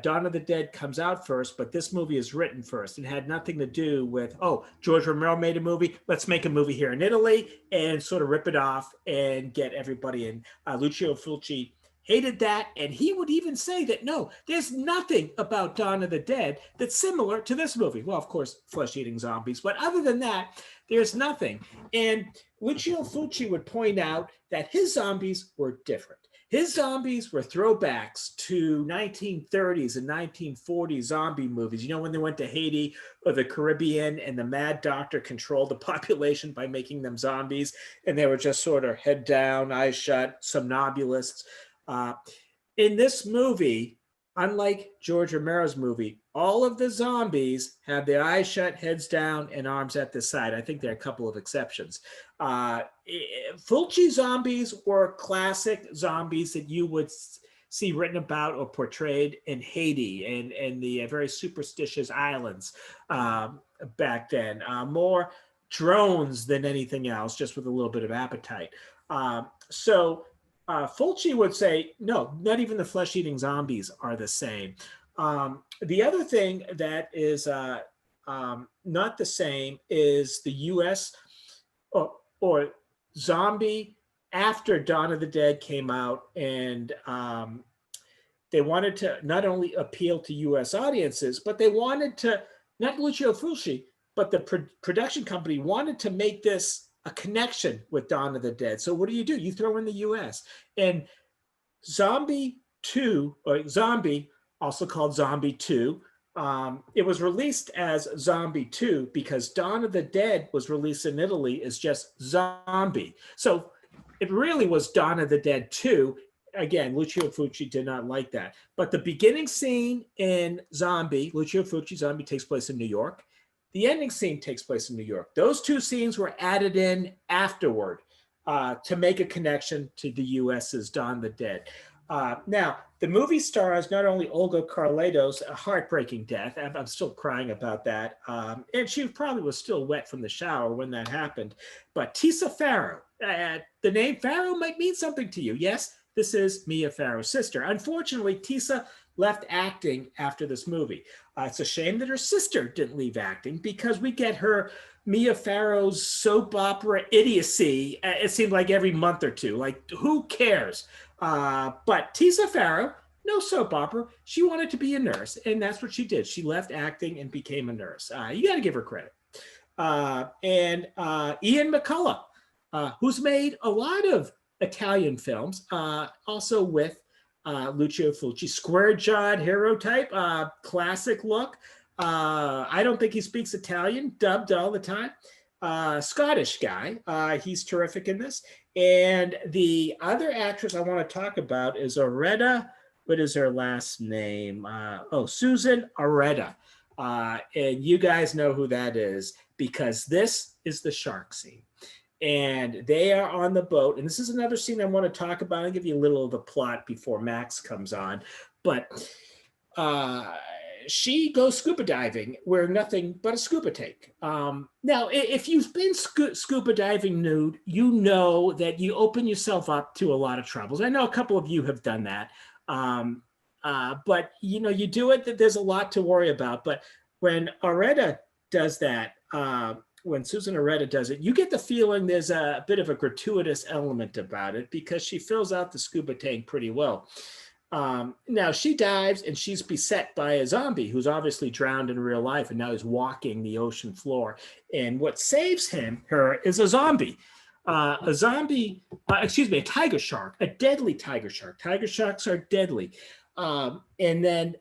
Dawn of the Dead comes out first, but this movie is written first. It had nothing to do with, oh, George Romero made a movie, let's make a movie here in Italy and sort of rip it off and get everybody in. Lucio Fulci hated that, and he would even say that, no, there's nothing about Dawn of the Dead that's similar to this movie. Well, of course, flesh-eating zombies, but other than that, there's nothing. And Lucio Fulci would point out that his zombies were different. His zombies were throwbacks to 1930s and 1940s zombie movies. You know, when they went to Haiti or the Caribbean and the Mad Doctor controlled the population by making them zombies, and they were just sort of head down, eyes shut, somnambulists. In this movie, unlike George Romero's movie, all of the zombies have their eyes shut, heads down, and arms at the side. I think there are a couple of exceptions. Fulci zombies were classic zombies that you would see written about or portrayed in Haiti and the very superstitious islands back then. More drones than anything else, just with a little bit of appetite. Fulci would say, no, not even the flesh-eating zombies are the same. The other thing that is not the same is the U.S. or zombie after Dawn of the Dead came out, and they wanted to not only appeal to U.S. audiences, but they wanted to, not Lucio Fulci, but the production company wanted to make this a connection with Dawn of the Dead. So what do? You throw in the US. And Zombie 2, or Zombie, also called Zombie 2, it was released as Zombie 2 because Dawn of the Dead was released in Italy as just Zombie. So it really was Dawn of the Dead 2. Again, Lucio Fulci did not like that. But the beginning scene in Zombie, Lucio Fulci Zombie, takes place in New York. The ending scene takes place in New York. Those two scenes were added in afterward to make a connection to the US's Dawn of the Dead. Now, the movie stars not only Olga Carlatos, a heartbreaking death. I'm still crying about that. And she probably was still wet from the shower when that happened. But Tisa Farrow, the name Farrow might mean something to you. Yes, this is Mia Farrow's sister. Unfortunately, Tisa left acting after this movie. It's a shame that her sister didn't leave acting, because we get her Mia Farrow's soap opera idiocy. It seemed like every month or two. Like, who cares? But Tisa Farrow, no soap opera. She wanted to be a nurse, and that's what she did. She left acting and became a nurse. You got to give her credit. And Ian McCulloch, who's made a lot of Italian films, also with Lucio Fulci, square-jawed hero type, classic look. I don't think he speaks Italian, dubbed all the time. Scottish guy. He's terrific in this. And the other actress I want to talk about is Areta. What is her last name? Susan Areta. And you guys know who that is, because this is the shark scene. And they are on the boat. And this is another scene I want to talk about. I'll give you a little of the plot before Max comes on. But she goes scuba diving wearing nothing but a scuba tank. Now, if you've been scuba diving nude, you know that you open yourself up to a lot of troubles. I know a couple of you have done that. But, you know, you do it, that there's a lot to worry about. But when Areta does that, when Susan Areta does it, you get the feeling there's a bit of a gratuitous element about it, because she fills out the scuba tank pretty well. Now she dives and she's beset by a zombie who's obviously drowned in real life, and now he's walking the ocean floor. And what saves her is a zombie. A tiger shark, a deadly tiger shark. Tiger sharks are deadly. And then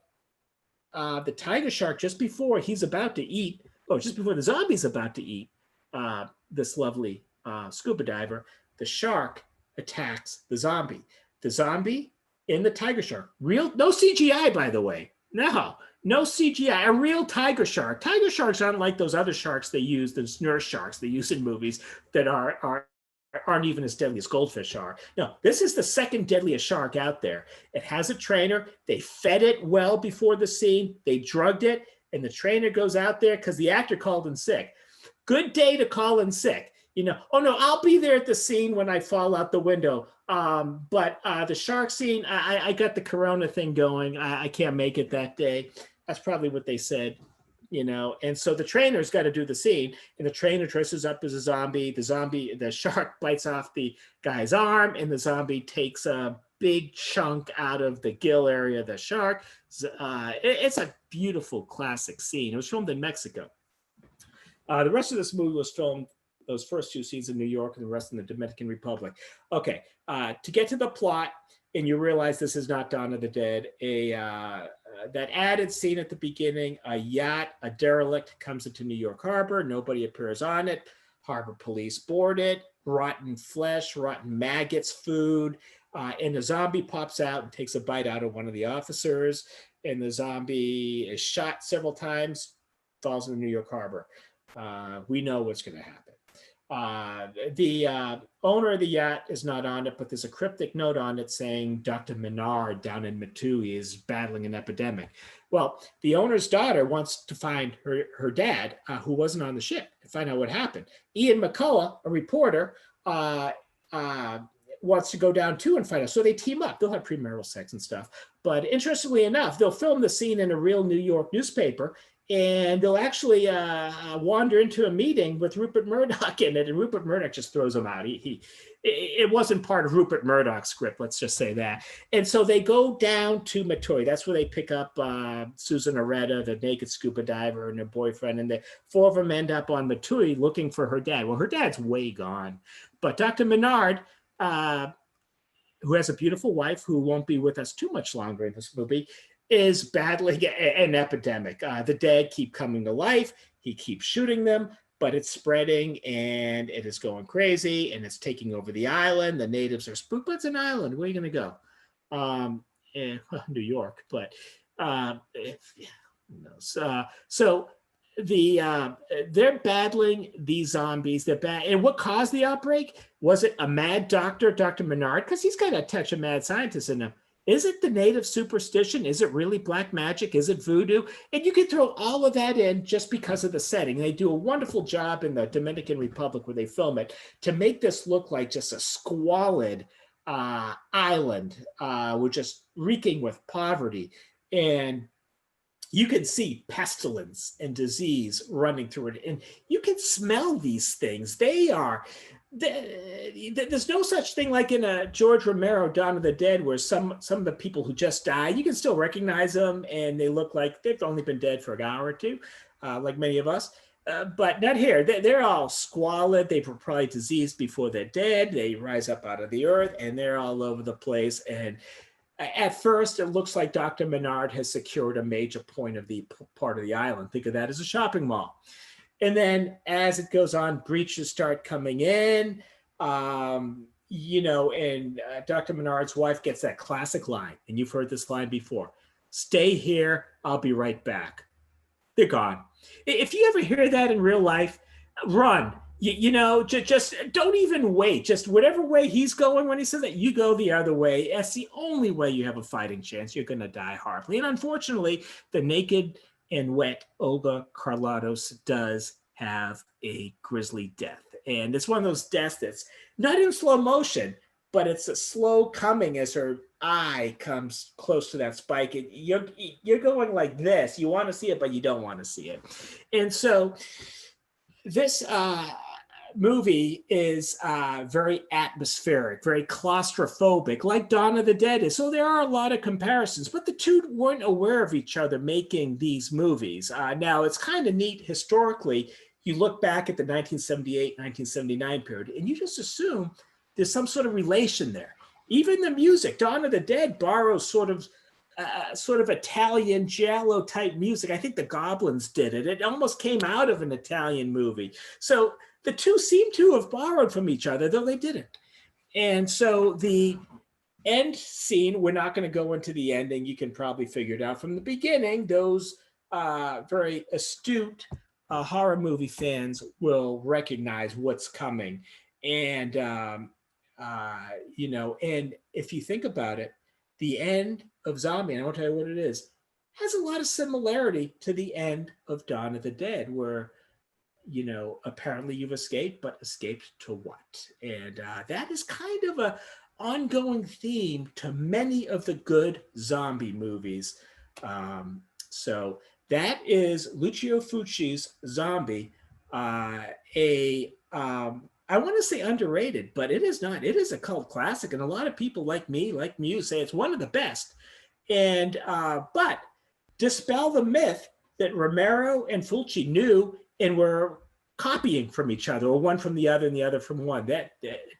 the tiger shark, just before the zombie's about to eat this lovely scuba diver, the shark attacks the zombie. The zombie in the tiger shark, no CGI, by the way. No CGI, a real tiger shark. Tiger sharks aren't like those other sharks they use, those nurse sharks they use in movies that aren't even as deadly as goldfish are. No, this is the second deadliest shark out there. It has a trainer. They fed it well before the scene. They drugged it, and the trainer goes out there because the actor called in sick. Good day to call in sick. You know, oh no, I'll be there at the scene when I fall out the window. But the shark scene, I got the corona thing going. I can't make it that day. That's probably what they said, you know. And so the trainer's got to do the scene, and the trainer dresses up as a zombie. The shark bites off the guy's arm, and the zombie takes a big chunk out of the gill area of the shark. It's a beautiful classic scene. It was filmed in Mexico. The rest of this movie was filmed, those first two scenes in New York and the rest in the Dominican Republic. Okay, to get to the plot, and you realize this is not Dawn of the Dead, that added scene at the beginning, a yacht, a derelict, comes into New York Harbor. Nobody appears on it. Harbor police board it. Rotten flesh, rotten maggots, food. And the zombie pops out and takes a bite out of one of the officers. And the zombie is shot several times, falls in the New York Harbor. We know what's going to happen. The owner of the yacht is not on it, but there's a cryptic note on it saying Dr. Menard down in Matui is battling an epidemic. Well, the owner's daughter wants to find her dad, who wasn't on the ship, and find out what happened. Ian McCulloch, a reporter, wants to go down too and find out. So they team up. They'll have premarital sex and stuff. But interestingly enough, they'll film the scene in a real New York newspaper, and they'll actually wander into a meeting with Rupert Murdoch in it, and Rupert Murdoch just throws them out. It wasn't part of Rupert Murdoch's script, let's just say that. And so they go down to Matui. That's where they pick up Susan Areta, the naked scuba diver, and her boyfriend, and the four of them end up on Matui looking for her dad. Well, her dad's way gone. But Dr. Menard, who has a beautiful wife who won't be with us too much longer in this movie, is battling an epidemic. The dead keep coming to life. He keeps shooting them. but it's spreading and it is going crazy and it's taking over the island. The natives are spooked, but it's an island. Where are you going to go? New York, but who knows? So they're battling these zombies. They're bad. And what caused the outbreak? Was it a mad doctor, Dr. Menard? Because he's got a touch of mad scientist in him. Is it the native superstition? Is it really black magic? Is it voodoo? And you can throw all of that in just because of the setting. They do a wonderful job in the Dominican Republic where they film it to make this look like just a squalid island. We're just reeking with poverty. And you can see pestilence and disease running through it. And you can smell these things. There's no such thing like in a George Romero Dawn of the Dead where some of the people who just die, you can still recognize them and they look like they've only been dead for an hour or two, like many of us. But not here. They're all squalid. They were probably diseased before they're dead. They rise up out of the earth and they're all over the place. And at first, it looks like Dr. Menard has secured a major point of the part of the island. Think of that as a shopping mall. And then as it goes on, breaches start coming in, and Dr. Menard's wife gets that classic line, and you've heard this line before: "Stay here, I'll be right back." They're gone. If you ever hear that in real life, run. Just don't even wait. Just whatever way he's going when he says that, you go the other way. That's the only way you have a fighting chance. You're going to die horribly. And unfortunately, the naked and wet Olga Carlatos does have a grisly death. And it's one of those deaths that's not in slow motion, but it's a slow coming as her eye comes close to that spike. And you're going like this. You want to see it, but you don't want to see it. And so this movie is very atmospheric, very claustrophobic, like Dawn of the Dead is. So there are a lot of comparisons, but the two weren't aware of each other making these movies. Now, it's kind of neat historically. You look back at the 1978, 1979 period, and you just assume there's some sort of relation there. Even the music, Dawn of the Dead borrows sort of Italian giallo type music. I think the Goblins did it. It almost came out of an Italian movie. So the two seem to have borrowed from each other, though they didn't. And so the end scene, we're not going to go into the ending. You can probably figure it out from the beginning. Those very astute horror movie fans will recognize what's coming. And, and if you think about it, the end of Zombie, and I won't tell you what it is, has a lot of similarity to the end of Dawn of the Dead, where apparently you've escaped, but escaped to what? And that is kind of a ongoing theme to many of the good zombie movies. So that is Lucio Fulci's Zombie, I want to say underrated, but it is not. It is a cult classic, and a lot of people like me, like Muse, say it's one of the best. And but dispel the myth that Romero and Fulci knew and were copying from each other, or one from the other and the other from one. That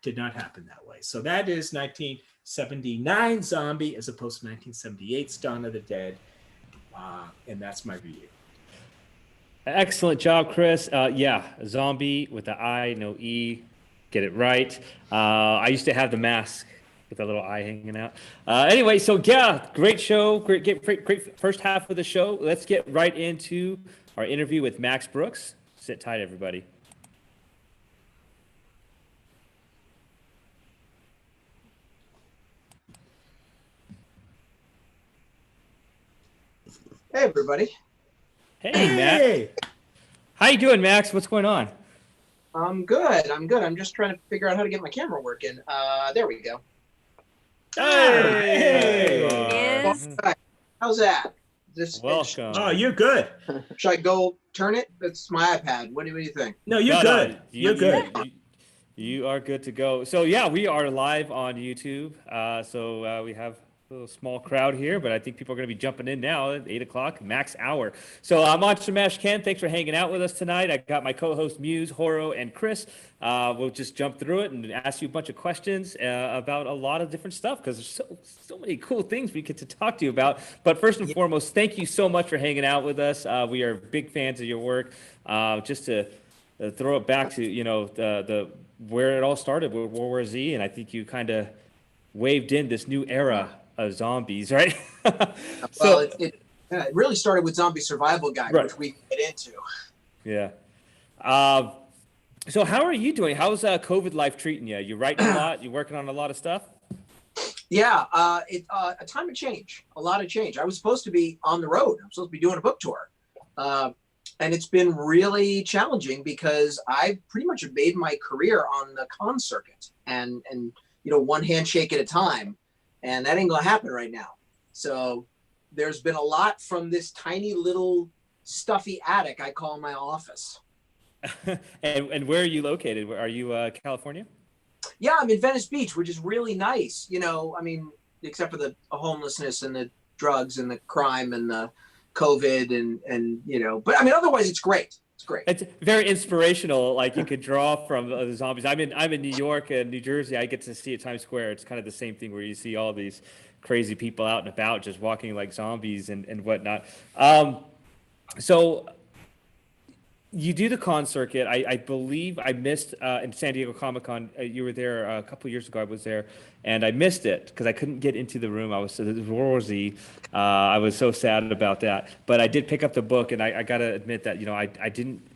did not happen that way. So that is 1979 Zombie as opposed to 1978's Dawn of the Dead. And that's my review. Excellent job, Chris. Zombie with the I, no E. Get it right. I used to have the mask with a little eye hanging out. Anyway, so yeah, great show. Great first half of the show. Let's get right into our interview with Max Brooks. Sit tight, everybody. Hey, everybody. Hey, Max. How you doing, Max? What's going on? I'm good. I'm just trying to figure out how to get my camera working. There we go. Hey! Is How's that? Welcome. Oh, you're good. Should I go turn it? It's my iPad. What do you think? No, you're good. You're good. You are good to go. So yeah, we are live on YouTube. We have a little small crowd here, but I think people are going to be jumping in now at 8 o'clock, max hour. So Monster Mash Ken, thanks for hanging out with us tonight. I got my co-host Muse, Horo, and Chris. We'll just jump through it and ask you a bunch of questions about a lot of different stuff, because there's so many cool things we get to talk to you about. But first and foremost, thank you so much for hanging out with us. We are big fans of your work. Just to throw it back to, the where it all started with World War Z, and I think you kind of waved in this new era of zombies, right? Well, it really started with Zombie Survival Guide, Right. which we can get into. Yeah. Um, so how are you doing? How's COVID life treating you? You writing a lot? You working on a lot of stuff? Yeah, a time of change, a lot of change. I was supposed to be on the road. I'm supposed to be doing a book tour. And it's been really challenging because I pretty much have made my career on the con circuit and one handshake at a time. And that ain't gonna happen right now. So there's been a lot from this tiny little stuffy attic I call my office. And where are you located? Are you California? Yeah, I'm in Venice Beach, which is really nice. I mean, except for the homelessness and the drugs and the crime and the COVID and but I mean, otherwise it's great. It's great. It's very inspirational. Like you could draw from the zombies. I'm in New York and New Jersey. I get to see at Times Square. It's kind of the same thing where you see all these crazy people out and about just walking like zombies and whatnot. So you do the con circuit. I believe I missed in San Diego Comic-Con. You were there a couple years ago. I was there, and I missed it because I couldn't get into the room. It was World War Z. I was so sad about that. But I did pick up the book, and I got to admit that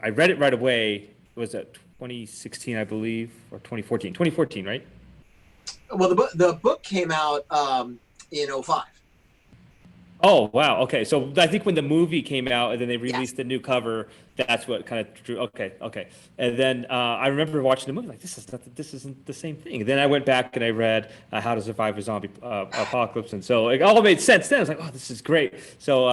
I read it right away. Was it 2016, I believe, or 2014? 2014, right? Well, the book came out in 2005. Oh, wow. Okay. So I think when the movie came out and then they released the new cover, that's what kind of drew. Okay. And then I remember watching the movie like, this isn't the same thing. And then I went back and I read How to Survive a Zombie Apocalypse. And so it all made sense then. I was like, oh, this is great. So,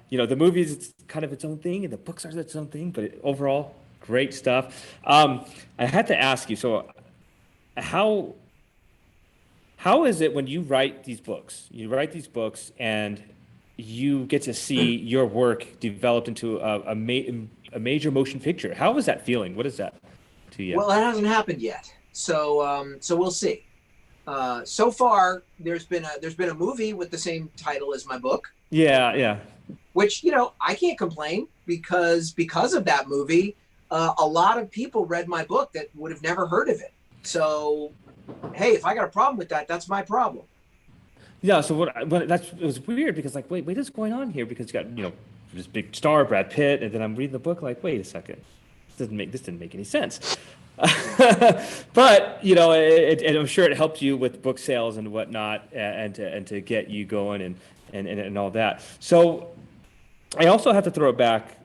the movie is kind of its own thing and the books are its own thing, but overall, great stuff. I had to ask you, so how is it when you write these books? You write these books and you get to see your work developed into a major motion picture. How is that feeling? What is that to you? Well, it hasn't happened yet, so we'll see. So far, there's been a movie with the same title as my book. Yeah. Which I can't complain because of that movie, a lot of people read my book that would have never heard of it. So, hey, if I got a problem with that, that's my problem. Yeah, so it was weird because like, wait, what's going on here? Because you got, this big star, Brad Pitt, and then I'm reading the book like, wait a second, this didn't make any sense. But, I'm sure it helped you with book sales and whatnot and to get you going and all that. So I also have to throw it back.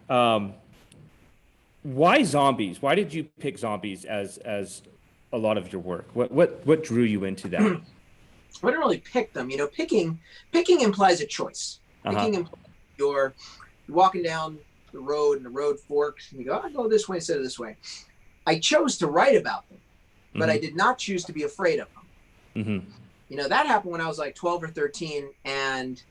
Why zombies? Why did you pick zombies as a lot of your work? What drew you into that? I didn't really pick them. Picking implies a choice. Picking implies you're walking down the road and the road forks and you go, I go this way instead of this way. I chose to write about them, but I did not choose to be afraid of them. That happened when I was like 12 or 13, and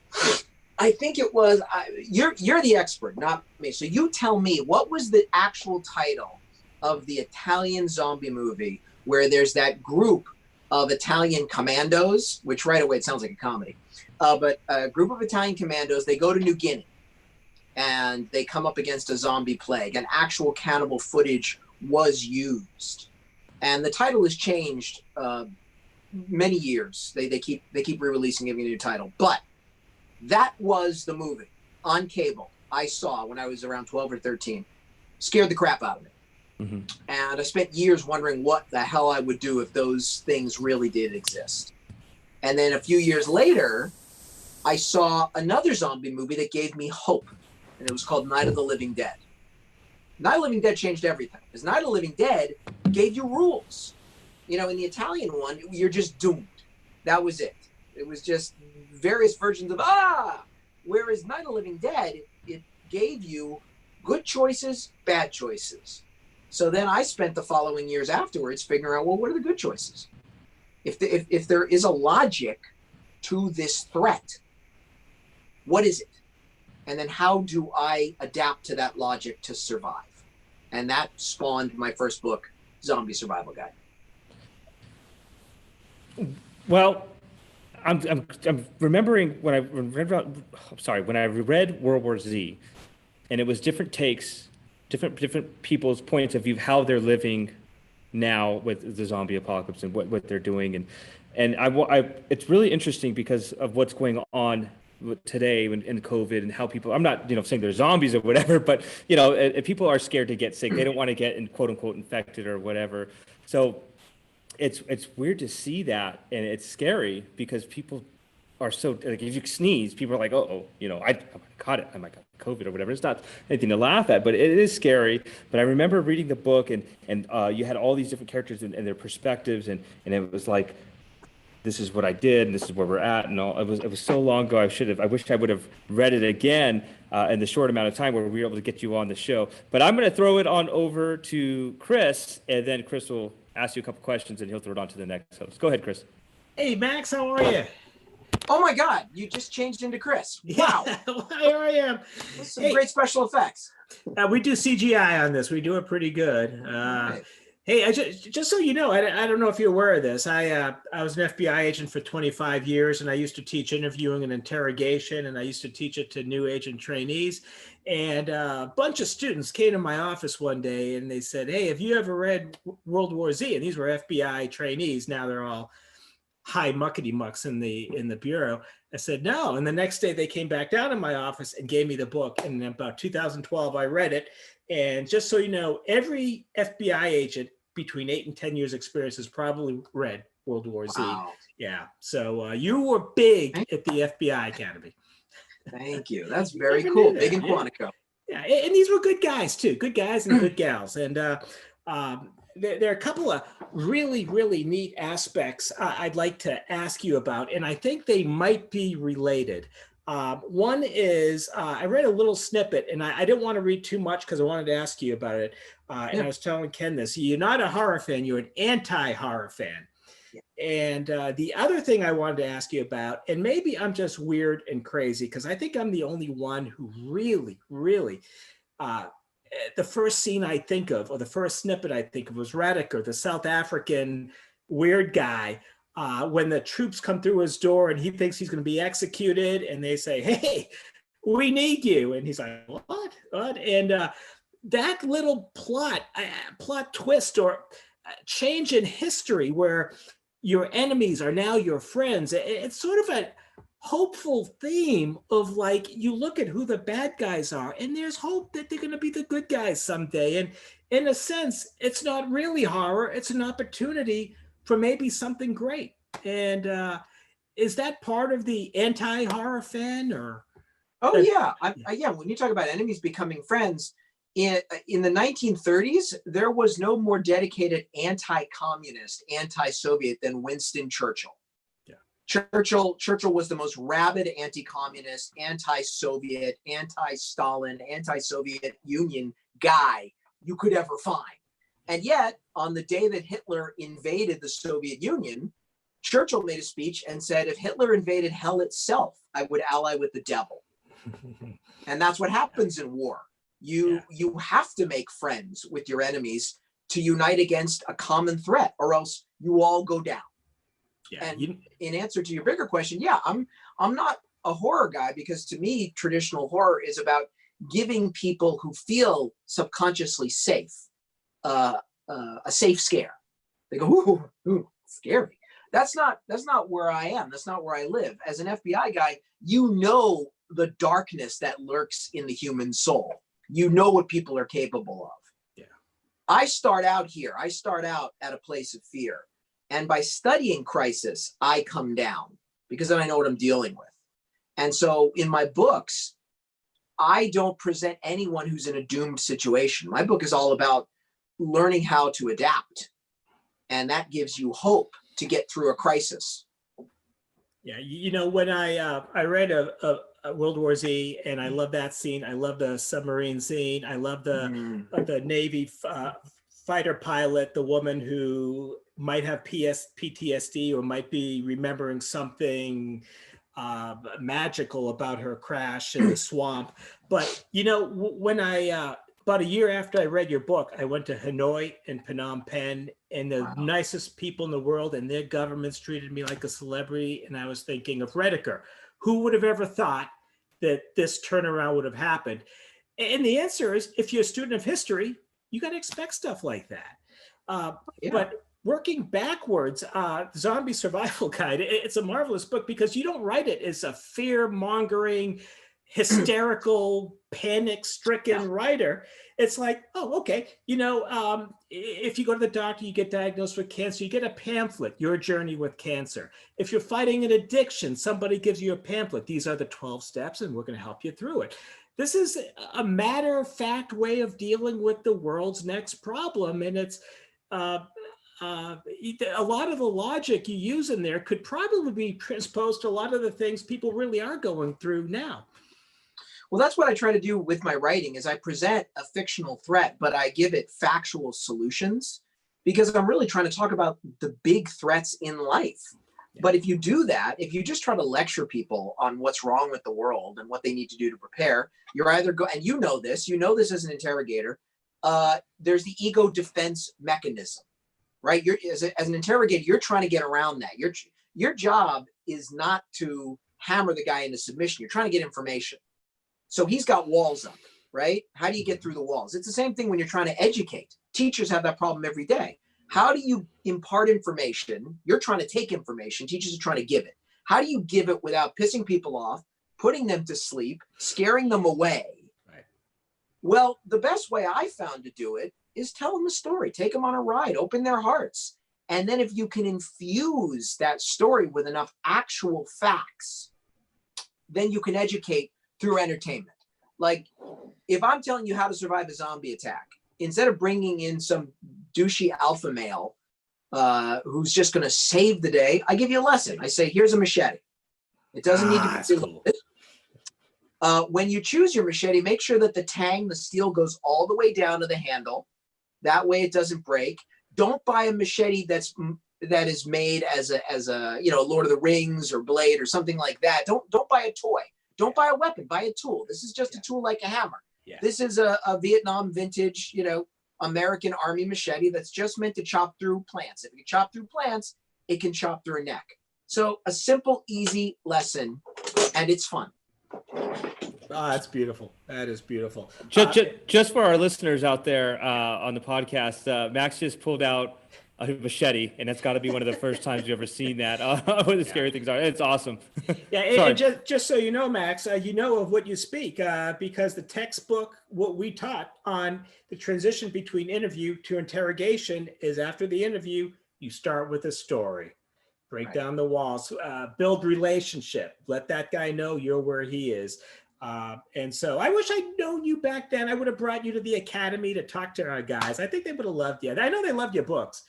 I think it was you're the expert, not me. So you tell me, what was the actual title of the Italian zombie movie where there's that group of Italian commandos, which right away it sounds like a comedy, but a group of Italian commandos, they go to New Guinea and they come up against a zombie plague, and actual cannibal footage was used. And the title has changed many years. They keep re-releasing, giving a new title. But that was the movie on cable I saw when I was around 12 or 13. Scared the crap out of me. And I spent years wondering what the hell I would do if those things really did exist. And then a few years later, I saw another zombie movie that gave me hope. And it was called Night of the Living Dead. Night of the Living Dead changed everything. Because Night of the Living Dead gave you rules. In the Italian one, you're just doomed. That was it. It was just various versions of Whereas Night of the Living Dead, it gave you good choices, bad choices. So then I spent the following years afterwards figuring out, well, what are the good choices? If there is a logic to this threat, what is it? And then how do I adapt to that logic to survive? And that spawned my first book, Zombie Survival Guide. Well, I'm remembering when I read World War Z, and it was different takes different people's points of view, how they're living now with the zombie apocalypse and what they're doing. And it's really interesting because of what's going on today in COVID and how people, I'm not, saying they're zombies or whatever, but, people are scared to get sick. They don't want to get quote unquote infected or whatever. So it's weird to see that. And it's scary because people are so, like, if you sneeze, people are like, I caught it. I might got COVID or whatever. It's not anything to laugh at, but it is scary. But I remember reading the book and you had all these different characters and their perspectives. And it was like, this is what I did, and this is where we're at, and all. It was so long ago. I wish I would have read it again in the short amount of time where we were able to get you on the show. But I'm going to throw it on over to Chris, and then Chris will ask you a couple questions, and he'll throw it on to the next host. Go ahead, Chris. Hey, Max, how are you? Oh my God, you just changed into Chris. Wow. Here I am. With some great special effects. We do CGI on this. We do it pretty good. Right. Hey, just so you know, I don't know if you're aware of this. I was an FBI agent for 25 years, and I used to teach interviewing and interrogation, and I used to teach it to new agent trainees. And a bunch of students came to my office one day, and they said, "Hey, have you ever read World War Z?" And these were FBI trainees. Now they're all high muckety mucks in the bureau. I said, "No." And the next day they came back down in my office and gave me the book. And in about 2012, I read it. And just so you know, every FBI agent between 8 and 10 years experience has probably read World War Z. Wow. Yeah. So you were big at the FBI Academy. Thank you. That's very cool. Big in Quantico. Yeah. And these were good guys too. Good guys and good gals. And there are a couple of really, really neat aspects I'd like to ask you about, and I think they might be related. One is I read a little snippet, and I didn't want to read too much because I wanted to ask you about it. And I was telling Ken this. You're not a horror fan. You're an anti-horror fan. Yeah. And the other thing I wanted to ask you about, and maybe I'm just weird and crazy because I think I'm the only one who really, really, the first scene I think of, or the first snippet I think of was Radiker, the South African weird guy. When the troops come through his door and he thinks he's going to be executed, and they say, "Hey, we need you," and he's like, "What?" And that little plot twist or change in history where your enemies are now your friends. It's sort of a hopeful theme of, like, you look at who the bad guys are and there's hope that they're going to be the good guys someday. And in a sense, it's not really horror. It's an opportunity for maybe something great. And is that part of the anti-horror fan? Or Oh yeah, yeah. When you talk about enemies becoming friends, in the 1930s, there was no more dedicated anti-communist, anti-Soviet than Winston Churchill. Yeah. Churchill was the most rabid anti-communist, anti-Soviet, anti-Stalin, anti-Soviet Union guy you could ever find. And yet, on the day that Hitler invaded the Soviet Union, Churchill made a speech and said, "If Hitler invaded hell itself, I would ally with the devil." And that's what happens in war. You have to make friends with your enemies to unite against a common threat, or else you all go down. Yeah, and in answer to your bigger question, yeah, I'm not a horror guy, because to me, traditional horror is about giving people who feel subconsciously safe a safe scare. They go, ooh, scary. That's not where I am. That's not where I live. As an FBI guy, you know the darkness that lurks in the human soul. You know what people are capable of. Yeah. I start out here. I start out at a place of fear. And by studying crisis, I come down, because then I know what I'm dealing with. And so in my books, I don't present anyone who's in a doomed situation. My book is all about learning how to adapt. And that gives you hope to get through a crisis. Yeah, you know, when I read a World War Z, and I love that scene. I love the submarine scene. I love the Navy fighter pilot, the woman who might have PTSD or might be remembering something magical about her crash in the swamp. But you know, when I about a year after I read your book, I went to Hanoi and Phnom Penh, and the nicest people in the world, and their governments treated me like a celebrity. And I was thinking of Rediker. Who would have ever thought that this turnaround would have happened? And the answer is, if you're a student of history, you got to expect stuff like that. Yeah. But working backwards, Zombie Survival Guide, it's a marvelous book because you don't write it as a fear-mongering, hysterical, panic-stricken writer. It's like, oh, okay, if you go to the doctor, you get diagnosed with cancer, you get a pamphlet, Your Journey with Cancer. If you're fighting an addiction, somebody gives you a pamphlet. These are the 12 steps, and we're going to help you through it. This is a matter-of-fact way of dealing with the world's next problem, and it's a lot of the logic you use in there could probably be transposed to a lot of the things people really are going through now. Well, that's what I try to do with my writing is I present a fictional threat, but I give it factual solutions because I'm really trying to talk about the big threats in life. But if you do that, if you just try to lecture people on what's wrong with the world and what they need to do to prepare, you're either and you know this as an interrogator, there's the ego defense mechanism, right? You're as an interrogator, you're trying to get around that. Your job is not to hammer the guy into submission. You're trying to get information. So he's got walls up, right? How do you get through the walls? It's the same thing when you're trying to educate. Teachers have that problem every day. How do you impart information? You're trying to take information. Teachers are trying to give it. How do you give it without pissing people off, putting them to sleep, scaring them away? Right. Well, the best way I found to do it is tell them a story, take them on a ride, open their hearts. And then if you can infuse that story with enough actual facts, then you can educate through entertainment. Like if I'm telling you how to survive a zombie attack, instead of bringing in some douchey alpha male who's just going to save the day, I give you a lesson. I say, here's a machete. It doesn't need to be cool. When you choose your machete, make sure that the steel goes all the way down to the handle. That way it doesn't break. Don't buy a machete that is made as a Lord of the Rings or blade or something like that. Don't buy a toy. Don't buy a weapon, buy a tool. This is just a tool like a hammer. Yeah. This is a Vietnam vintage, American Army machete that's just meant to chop through plants. If you chop through plants, it can chop through a neck. So a simple, easy lesson, and it's fun. Oh, that's beautiful. That is beautiful. Just for our listeners out there on the podcast, Max just pulled out a machete, and that's got to be one of the first times you've ever seen that. What the scary things are. It's awesome. Yeah, and just so you know, Max, you know of what you speak because the textbook, what we taught on the transition between interview to interrogation is after the interview, you start with a story. Break down the walls, build relationship, let that guy know you're where he is. And so I wish I'd known you back then. I would have brought you to the academy to talk to our guys. I think they would have loved you. I know they loved your books.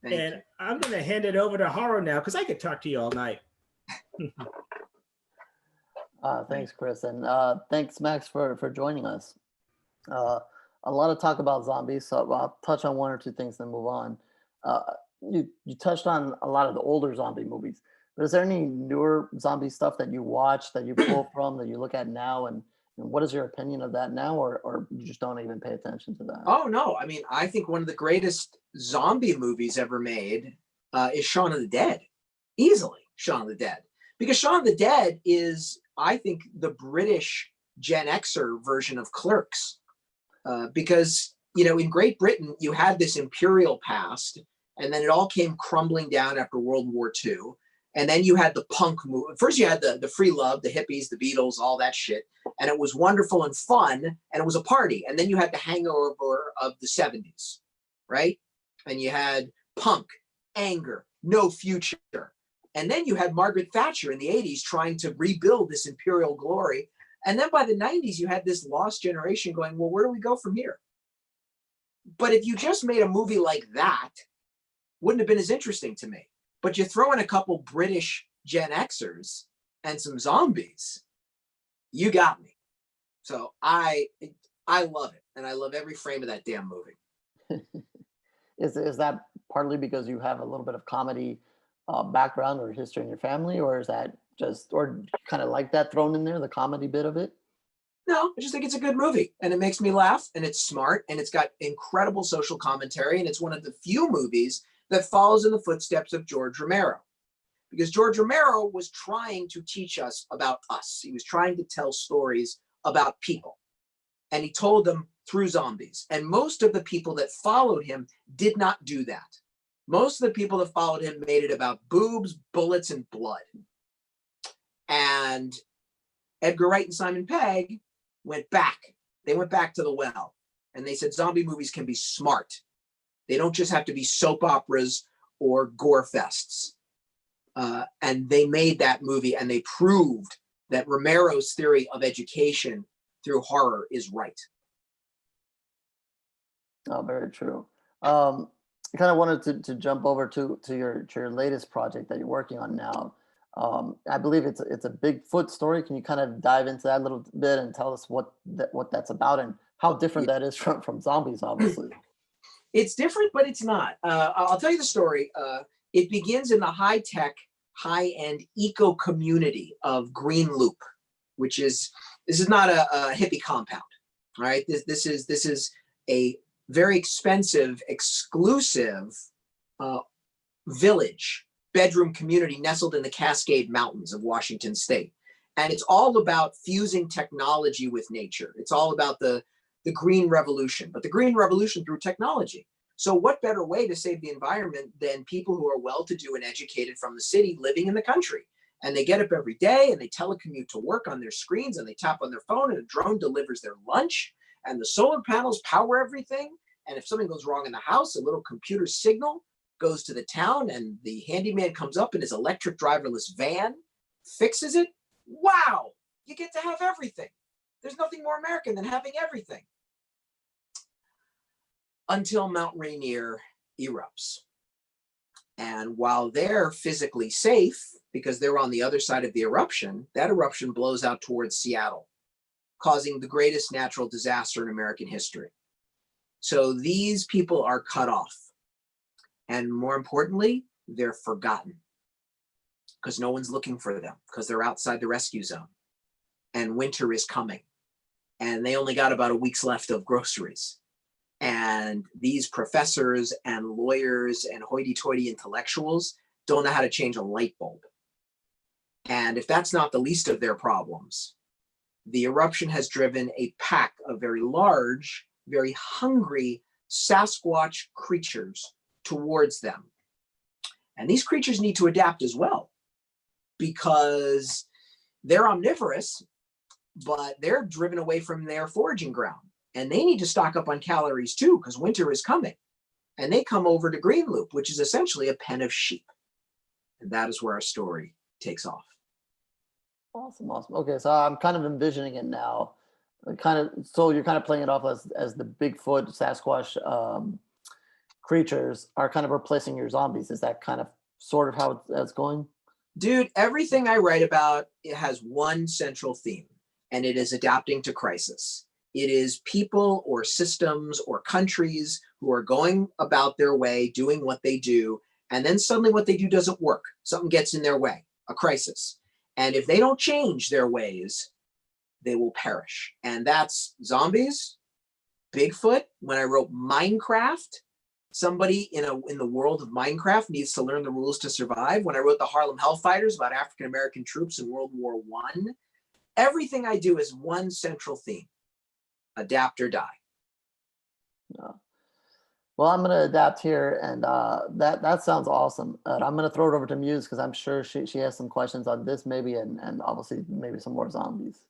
Thank and you. I'm going to hand it over to Haro now because I could talk to you all night. Thanks, Chris. And thanks, Max, for joining us. A lot of talk about zombies, so I'll touch on one or two things and move on. You touched on a lot of the older zombie movies, but is there any newer zombie stuff that you watch, that you pull from, that you look at now, and what is your opinion of that now, or you just don't even pay attention to that? Oh, no. I mean, I think one of the greatest zombie movies ever made is Shaun of the Dead. Easily Shaun of the Dead. Because Shaun of the Dead is, I think, the British Gen Xer version of Clerks. Because, in Great Britain, you had this imperial past, and then it all came crumbling down after World War II. And then you had the punk movement. First, you had the free love, the hippies, the Beatles, all that shit. And it was wonderful and fun, and it was a party. And then you had the hangover of the 70s, right? And you had punk, anger, no future. And then you had Margaret Thatcher in the 80s trying to rebuild this imperial glory. And then by the 90s, you had this lost generation going, well, where do we go from here? But if you just made a movie like that, wouldn't have been as interesting to me. But you throw in a couple British Gen Xers and some zombies, you got me. So I love it, and I love every frame of that damn movie. Is that partly because you have a little bit of comedy background or history in your family, or is that just, or kind of like that thrown in there, the comedy bit of it? No, I just think it's a good movie, and it makes me laugh, and it's smart, and it's got incredible social commentary, and it's one of the few movies that follows in the footsteps of George Romero. Because George Romero was trying to teach us about us. He was trying to tell stories about people. and he told them through zombies. And most of the people that followed him did not do that. Most of the people that followed him made it about boobs, bullets, and blood. And Edgar Wright and Simon Pegg went back. They went back to the well, and they said zombie movies can be smart. They don't just have to be soap operas or gore fests. And they made that movie, and they proved that Romero's theory of education through horror is right. Oh, very true. I kind of wanted to jump over to your latest project that you're working on now. I believe it's a Bigfoot story. Can you kind of dive into that a little bit and tell us what that's about and how different that is from zombies, obviously? It's different, but it's not. I'll tell you the story. It begins in the high-tech, high-end eco community of Green Loop, which is, this is not a hippie compound. All right, this is a very expensive, exclusive village, bedroom community nestled in the Cascade Mountains of Washington State. And it's all about fusing technology with nature. It's all about the green revolution, but the green revolution through technology. So what better way to save the environment than people who are well-to-do and educated from the city living in the country? And they get up every day and they telecommute to work on their screens, and they tap on their phone and a drone delivers their lunch, and the solar panels power everything. And if something goes wrong in the house, a little computer signal goes to the town, and the handyman comes up in his electric driverless van, fixes it. Wow, you get to have everything. There's nothing more American than having everything. Until Mount Rainier erupts. And while they're physically safe, because they're on the other side of the eruption, that eruption blows out towards Seattle, causing the greatest natural disaster in American history. So these people are cut off. And more importantly, they're forgotten, because no one's looking for them, because they're outside the rescue zone. And winter is coming. And they only got about a week's left of groceries. And these professors and lawyers and hoity-toity intellectuals don't know how to change a light bulb. And if that's not the least of their problems, the eruption has driven a pack of very large, very hungry Sasquatch creatures towards them. And these creatures need to adapt as well, because they're omnivorous, but they're driven away from their foraging ground. And they need to stock up on calories too, because winter is coming. And they come over to Green Loop, which is essentially a pen of sheep. And that is where our story takes off. Awesome. Okay, so I'm kind of envisioning it now. So you're kind of playing it off as the Bigfoot, Sasquatch creatures are kind of replacing your zombies. Is that kind of sort of how it's going? Dude, everything I write about, it has one central theme, and it is adapting to crisis. It is people or systems or countries who are going about their way, doing what they do, and then suddenly what they do doesn't work. Something gets in their way, a crisis. And if they don't change their ways, they will perish. And that's zombies, Bigfoot. When I wrote Minecraft, somebody in the world of Minecraft needs to learn the rules to survive. When I wrote the Harlem Hellfighters about African-American troops in World War I, everything I do is one central theme: adapt or die. Yeah. Well, I'm going to adapt here, and that sounds awesome. I'm going to throw it over to Muse, because I'm sure she has some questions on this, maybe, and obviously maybe some more zombies.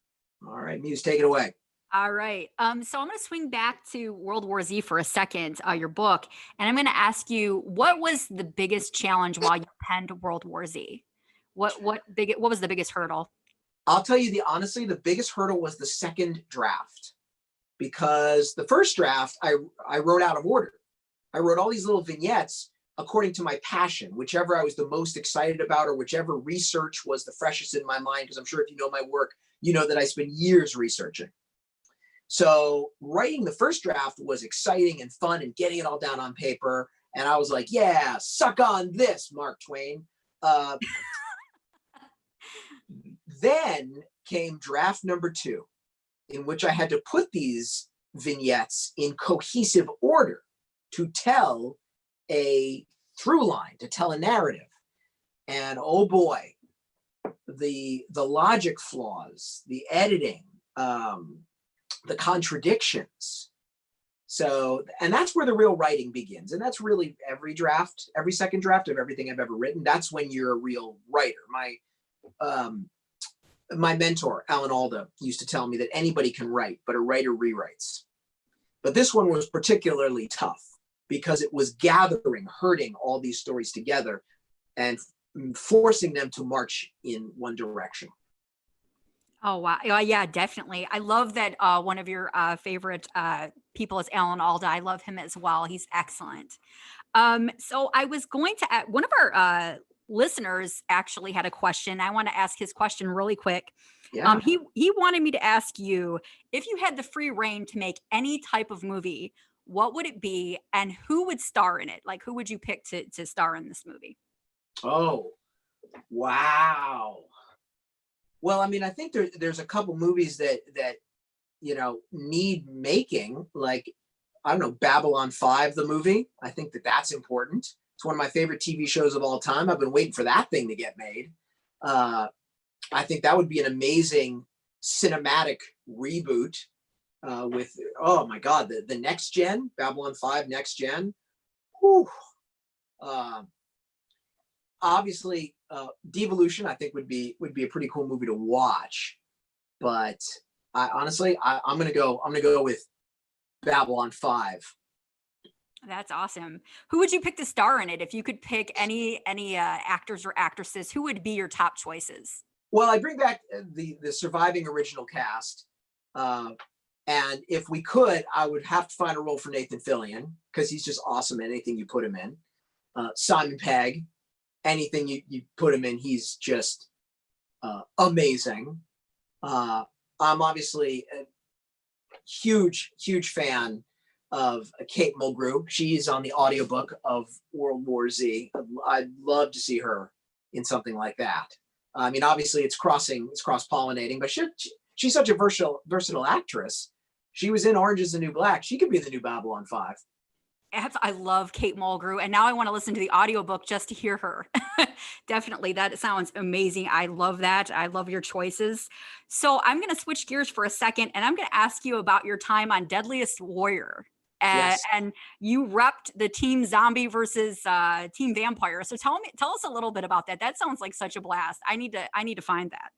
All right, Muse, take it away. All right. So I'm going to swing back to World War Z for a second, your book, and I'm going to ask you, what was the biggest challenge while you penned World War Z? What was the biggest hurdle? I'll tell you honestly, the biggest hurdle was the second draft, because the first draft I wrote out of order. I wrote all these little vignettes according to my passion, whichever I was the most excited about, or whichever research was the freshest in my mind, because I'm sure if you know my work, you know that I spend years researching. So writing the first draft was exciting and fun, and getting it all down on paper. And I was like, yeah, suck on this, Mark Twain. Then came draft number 2, in which I had to put these vignettes in cohesive order to tell a through line, to tell a narrative. And oh boy, the logic flaws, the editing, the contradictions. So, and that's where the real writing begins. And that's really every draft, every second draft of everything I've ever written. That's when you're a real writer. My mentor, Alan Alda, used to tell me that anybody can write, but a writer rewrites. But this one was particularly tough because it was herding all these stories together and forcing them to march in one direction. Oh, wow. Yeah, definitely. I love that one of your favorite people is Alan Alda. I love him as well. He's excellent. So I was going to, one of our listeners actually had a question. I want to ask his question really quick. Yeah. He wanted me to ask you, if you had the free reign to make any type of movie, what would it be and who would star in it? Like, who would you pick to star in this movie? Oh, wow. Well, I mean, I think there's a couple movies that need making, like, I don't know, Babylon 5, the movie. I think that's important. It's one of my favorite TV shows of all time. I've been waiting for that thing to get made. I think that would be an amazing cinematic reboot with, oh my God, the next gen, Babylon 5 next gen. Whew. Obviously, Devolution, I think would be a pretty cool movie to watch. But I'm gonna go with Babylon 5. That's awesome. Who would you pick to star in it? If you could pick any actors or actresses, who would be your top choices? Well, I bring back the surviving original cast, and if we could, I would have to find a role for Nathan Fillion because he's just awesome in anything you put him in. Simon Pegg, anything you put him in, he's just amazing. I'm obviously a huge fan of Kate Mulgrew. She's on the audiobook of World War Z. I'd love to see her in something like that. I mean, obviously it's cross-pollinating, but she's such a versatile actress. She was in Orange is the New Black. She could be the new Babylon 5. I love Kate Mulgrew, and now I want to listen to the audiobook just to hear her. Definitely. That sounds amazing. I love that. I love your choices. So I'm going to switch gears for a second, and I'm going to ask you about your time on Deadliest Warrior. Yes. And you repped the Team Zombie versus Team Vampire. So tell us a little bit about that. That sounds like such a blast. I need to find that.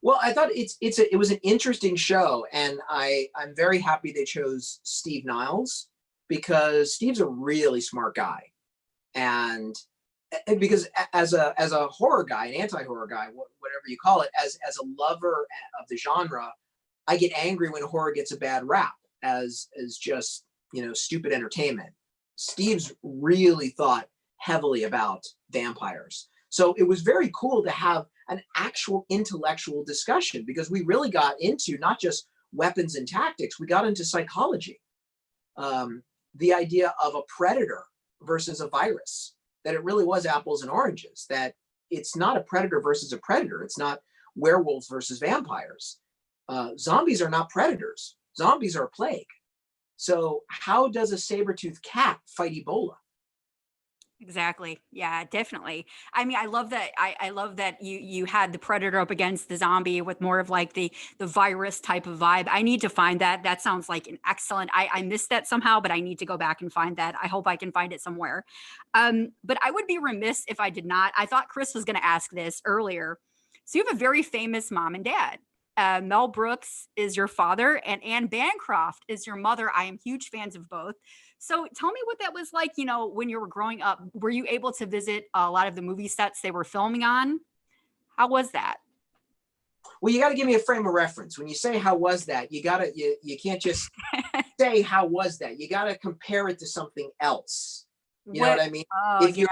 Well, I thought it was an interesting show, and I'm very happy they chose Steve Niles because Steve's a really smart guy, and because as a horror guy, an anti-horror guy, whatever you call it, as a lover of the genre, I get angry when horror gets a bad rap as just stupid entertainment. Steve's really thought heavily about vampires, so it was very cool to have an actual intellectual discussion because we really got into not just weapons and tactics, we got into psychology. The idea of a predator versus a virus, that it really was apples and oranges, that it's not a predator versus a predator. It's not werewolves versus vampires. Zombies are not predators. Zombies are a plague. So how does a saber-toothed cat fight Ebola? Exactly. Yeah, definitely. I mean, I love that. I love that you had the predator up against the zombie with more of like the virus type of vibe. I need to find that. That sounds like an excellent. I missed that somehow, but I need to go back and find that. I hope I can find it somewhere. But I would be remiss if I did not. I thought Chris was going to ask this earlier. So you have a very famous mom and dad. Mel Brooks is your father and Anne Bancroft is your mother. I am huge fans of both. So tell me what that was like, when you were growing up. Were you able to visit a lot of the movie sets they were filming on? How was that? Well, you got to give me a frame of reference. When you say how was that, you can't just say how was that. You got to compare it to something else. You know what I mean? Oh, you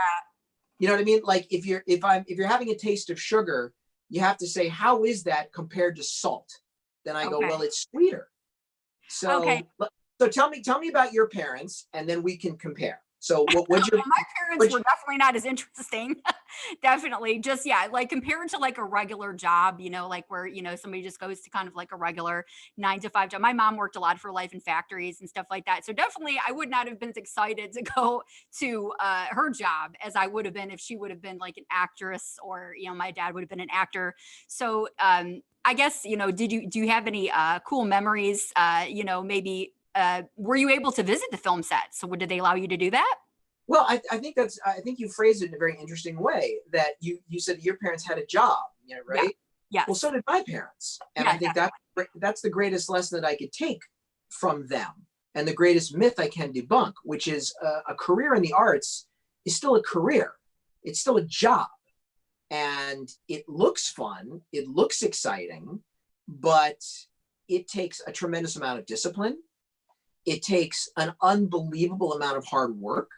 know what I mean? Like if you're having a taste of sugar, you have to say, how is that compared to salt? Then I go, well, it's sweeter. So, so tell me about your parents, and then we can compare. So what's your, My parents what's were definitely not as interesting. Definitely. Just, yeah, like compared to like a regular job, like where, somebody just goes to kind of like a regular 9 to 5 job. My mom worked a lot for Life in factories and stuff like that. So definitely I would not have been as excited to go to her job as I would have been if she would have been like an actress, or, my dad would have been an actor. So I guess, do you have any cool memories, maybe were you able to visit the film set? So did they allow you to do that? well, I think you phrased it in a very interesting way, that you said that your parents had a job, Yeah. right? Yes. Well, so did my parents. And Yeah, I think that's the greatest lesson that I could take from them, and the greatest myth I can debunk, which is a career in the arts is still a career. It's still a job. And it looks fun. It looks exciting, but it takes a tremendous amount of discipline. It takes an unbelievable amount of hard work.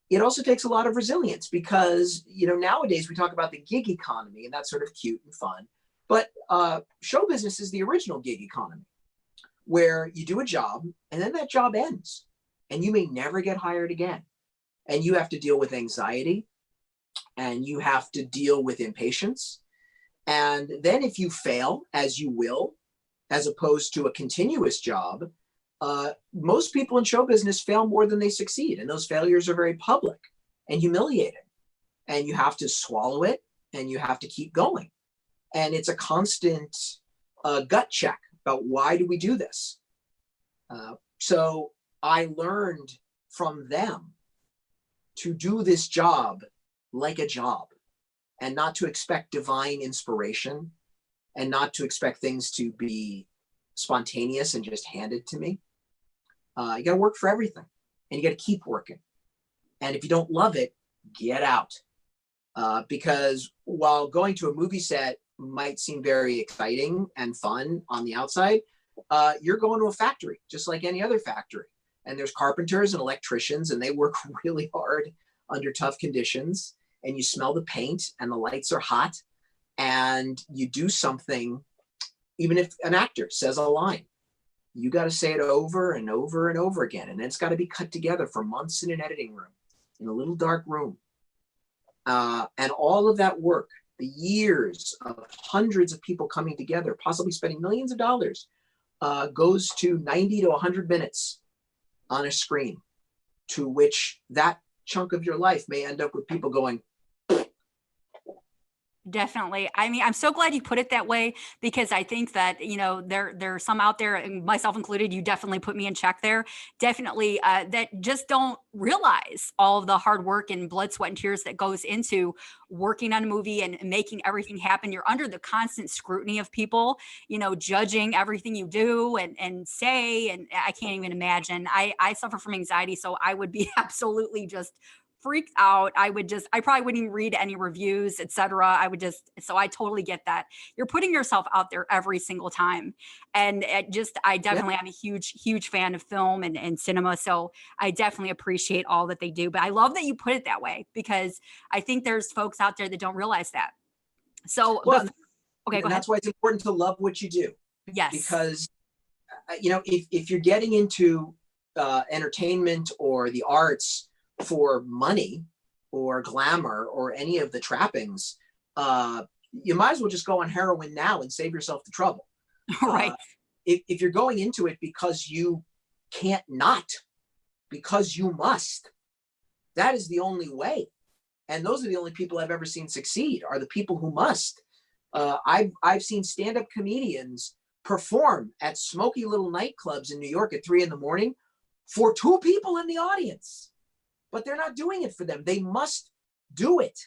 It also takes a lot of resilience, because nowadays we talk about the gig economy, and that's sort of cute and fun, but show business is the original gig economy, where you do a job and then that job ends and you may never get hired again, and you have to deal with anxiety, and you have to deal with impatience, and then if you fail, as you will, as opposed to a continuous job, most people in show business fail more than they succeed. And those failures are very public and humiliating. And you have to swallow it, and you have to keep going. And it's a constant gut check about, why do we do this? So I learned from them to do this job like a job, and not to expect divine inspiration, and not to expect things to be spontaneous and just handed to me. You got to work for everything, and you got to keep working. And if you don't love it, get out. Because while going to a movie set might seem very exciting and fun on the outside, you're going to a factory just like any other factory. And there's carpenters and electricians, and they work really hard under tough conditions. And you smell the paint, and the lights are hot, and you do something. Even if an actor says a line, you got to say it over and over and over again. And it's got to be cut together for months in an editing room, in a little dark room. And all of that work, the years of hundreds of people coming together, possibly spending millions of dollars, goes to 90 to 100 minutes on a screen, to which that chunk of your life may end up with people going, Definitely. I mean, I'm so glad you put it that way, because I think that, there are some out there, and myself included, you definitely put me in check there, definitely, that just don't realize all of the hard work and blood, sweat, and tears that goes into working on a movie and making everything happen. You're under the constant scrutiny of people, judging everything you do and say, and I can't even imagine. I suffer from anxiety, so I would be absolutely just freaked out. I probably wouldn't even read any reviews, etc. So I totally get that. You're putting yourself out there every single time. And I definitely am a huge fan of film and cinema. So I definitely appreciate all that they do. But I love that you put it that way, because I think there's folks out there that don't realize that. So, well, okay, go and ahead. that's why it's important to love what you do. Yes. Because, if you're getting into entertainment or the arts for money or glamour or any of the trappings, you might as well just go on heroin now and save yourself the trouble. Right. If you're going into it because you can't not, because you must, that is the only way. And those are the only people I've ever seen succeed, are the people who must. I've seen stand-up comedians perform at smoky little nightclubs in New York at 3 a.m. for 2 people in the audience. But they're not doing it for them. They must do it.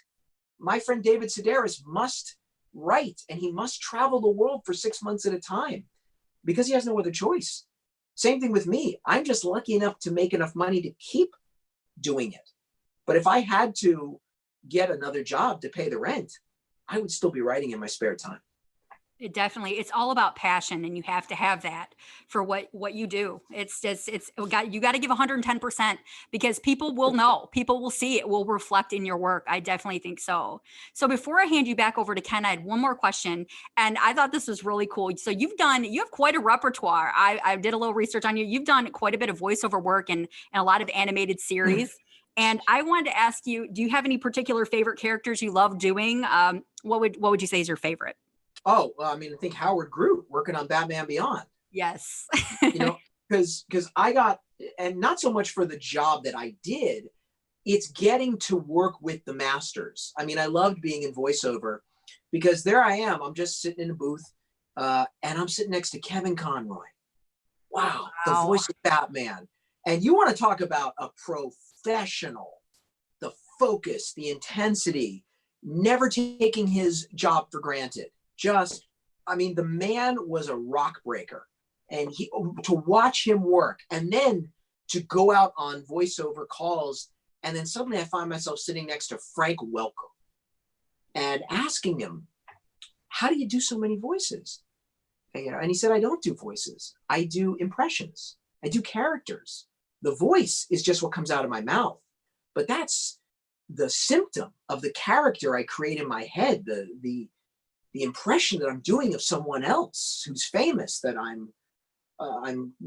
My friend David Sedaris must write, and he must travel the world for 6 months at a time, because he has no other choice. Same thing with me. I'm just lucky enough to make enough money to keep doing it. But if I had to get another job to pay the rent, I would still be writing in my spare time. It's all about passion, and you have to have that for what you do. You got to give 110%, because people will know, people will see, it will reflect in your work. I definitely think so. So before I hand you back over to Ken, I had one more question, and I thought this was really cool. So you have quite a repertoire. I did a little research on you. You've done quite a bit of voiceover work and a lot of animated series. And I wanted to ask you, do you have any particular favorite characters you love doing? What would you say is your favorite? Oh, well, I mean, I think Howard Groot working on Batman Beyond. Yes. You know, because I got, and not so much for the job that I did, it's getting to work with the masters. I mean, I loved being in voiceover because there I am. I'm just sitting in a booth, and I'm sitting next to Kevin Conroy. Wow, the Wow. voice of Batman. And you want to talk about a professional, the focus, the intensity, never taking his job for granted. Just, I mean, the man was a rock breaker. And to watch him work and then to go out on voiceover calls, and then suddenly I find myself sitting next to Frank Welker and asking him, how do you do so many voices? And he said, I don't do voices. I do impressions. I do characters. The voice is just what comes out of my mouth. But that's the symptom of the character I create in my head, the impression that I'm doing of someone else who's famous that I'm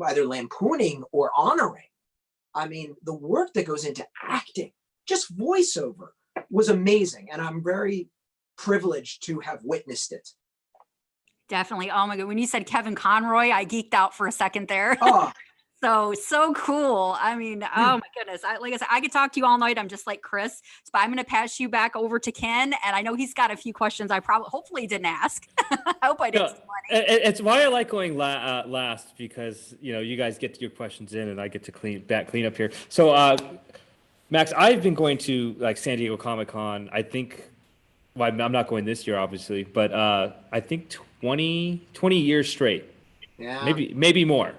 either lampooning or honoring. I mean, the work that goes into acting, just voiceover, was amazing. And I'm very privileged to have witnessed it. Definitely. Oh my God. When you said Kevin Conroy, I geeked out for a second there. Oh, So cool. I mean, oh my goodness. Like I said, I could talk to you all night. I'm just like Chris, but I'm going to pass you back over to Ken. And I know he's got a few questions I hopefully didn't ask. I hope I didn't. It's why I like going last, because you guys get your questions in and I get to clean up here. So Max, I've been going to like San Diego Comic-Con. I think, well, I'm not going this year obviously, but I think 20 years straight. yeah. Maybe more.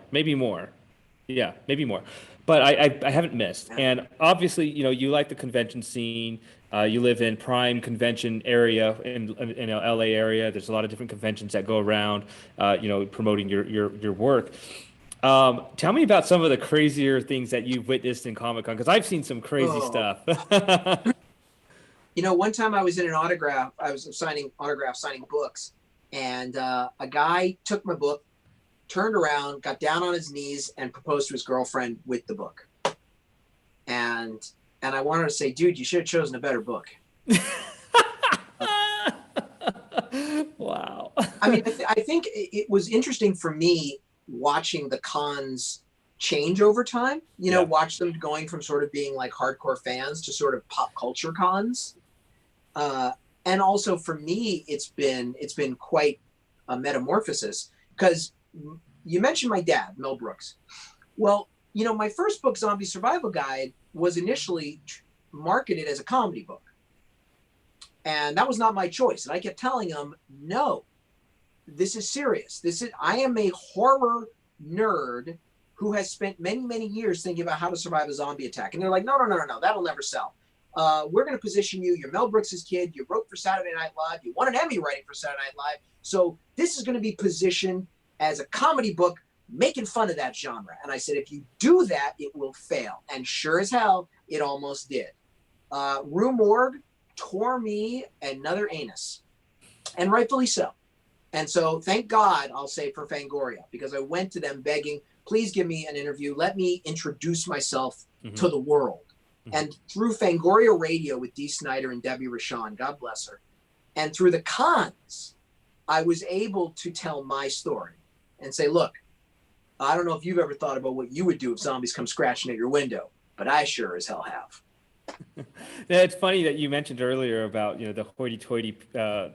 Yeah, maybe more. But I haven't missed. And obviously, you like the convention scene. You live in prime convention area in LA area. There's a lot of different conventions that go around, promoting your work. Tell me about some of the crazier things that you've witnessed in Comic-Con, because I've seen some crazy stuff. One time I was in I was signing books, and a guy took my book, turned around, got down on his knees, and proposed to his girlfriend with the book. And I wanted to say, dude, you should have chosen a better book. Wow. I mean, I think it was interesting for me watching the cons change over time. Watch them going from sort of being like hardcore fans to sort of pop culture cons. And also for me, it's been quite a metamorphosis, because you mentioned my dad, Mel Brooks. Well, my first book, Zombie Survival Guide, was initially marketed as a comedy book. And that was not my choice. And I kept telling him, no, this is serious. I am a horror nerd who has spent many, many years thinking about how to survive a zombie attack. And they're like, no, that'll never sell. We're going to position you. You're Mel Brooks' kid. You wrote for Saturday Night Live. You won an Emmy writing for Saturday Night Live. So this is going to be positioned as a comedy book, making fun of that genre. And I said, if you do that, it will fail. And sure as hell, it almost did. Rue Morgue tore me another anus, and rightfully so. And so thank God, I'll say, for Fangoria, because I went to them begging, please give me an interview. Let me introduce myself to the world. And through Fangoria Radio with Dee Snider and Debbie Rashawn, God bless her, and through the cons, I was able to tell my story and say, look, I don't know if you've ever thought about what you would do if zombies come scratching at your window, but I sure as hell have. Yeah, it's funny that you mentioned earlier about the hoity-toity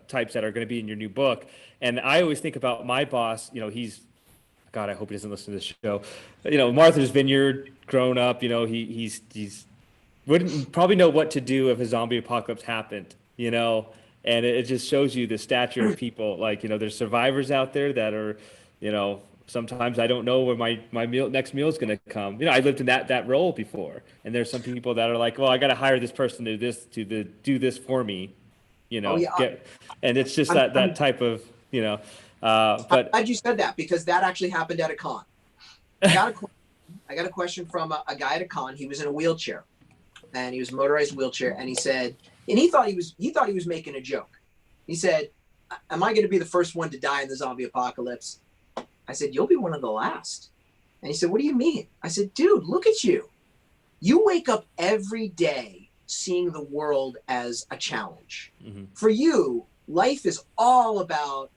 types that are going to be in your new book, and I always think about my boss. He's, God, I hope he doesn't listen to this show. Martha's Vineyard, grown up. He's wouldn't probably know what to do if a zombie apocalypse happened. And it just shows you the stature of people. Like there's survivors out there that are, sometimes I don't know where my next meal is going to come. I lived in that role before, and there's some people that are like, well, I got to hire this person to do this for me, and it's just that type of, But I'm glad you said that, because that actually happened at a con. I got a question from a guy at a con. He was in a wheelchair, and he was a motorized wheelchair, and he said, and he thought he was making a joke. He said, am I going to be the first one to die in the zombie apocalypse? I said, you'll be one of the last. And he said, what do you mean? I said, dude, look at you. You wake up every day seeing the world as a challenge. Mm-hmm. For you, life is all about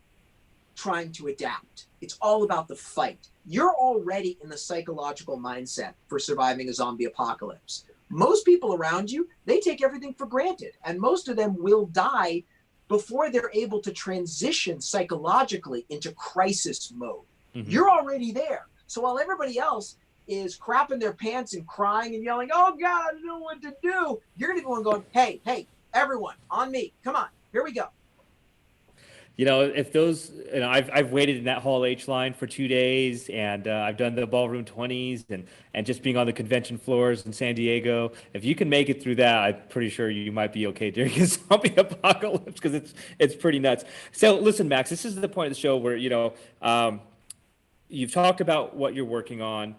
trying to adapt. It's all about the fight. You're already in the psychological mindset for surviving a zombie apocalypse. Most people around you, they take everything for granted, and most of them will die before they're able to transition psychologically into crisis mode. Mm-hmm. You're already there. So while everybody else is crapping their pants and crying and yelling, "Oh God, I don't know what to do," you're going to go and going, hey, everyone, on me. Come on, here we go. You know, if those, you know, I've waited in that Hall H line for 2 days, and I've done the Ballroom 20s, and just being on the convention floors in San Diego. If you can make it through that, I'm pretty sure you might be okay during a zombie apocalypse, because it's pretty nuts. So listen, Max, this is the point of the show where, you know, you've talked about what you're working on.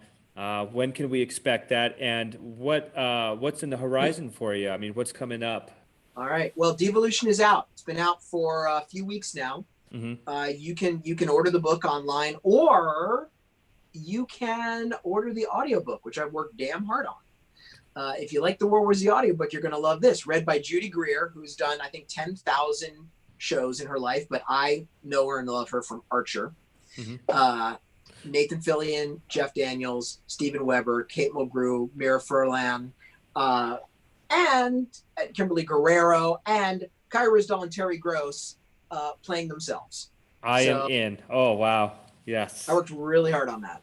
When can we expect that, and what's in the horizon for you? I mean, what's coming up? All right. Well, Devolution is out. It's been out for a few weeks now. Mm-hmm. You can order the book online, or you can order the audiobook, which I've worked damn hard on. If you like the World War Z audiobook, you're going to love this. Read by Judy Greer, who's done, I think, 10,000 shows in her life, but I know her and love her from Archer. Mm-hmm. Nathan Fillion, Jeff Daniels, Steven Weber, Kate Mulgrew, Mira Furlan, and Kimberly Guerrero, and Kai Ryssdal and Terry Gross playing themselves. I am in. Oh, wow. Yes. I worked really hard on that.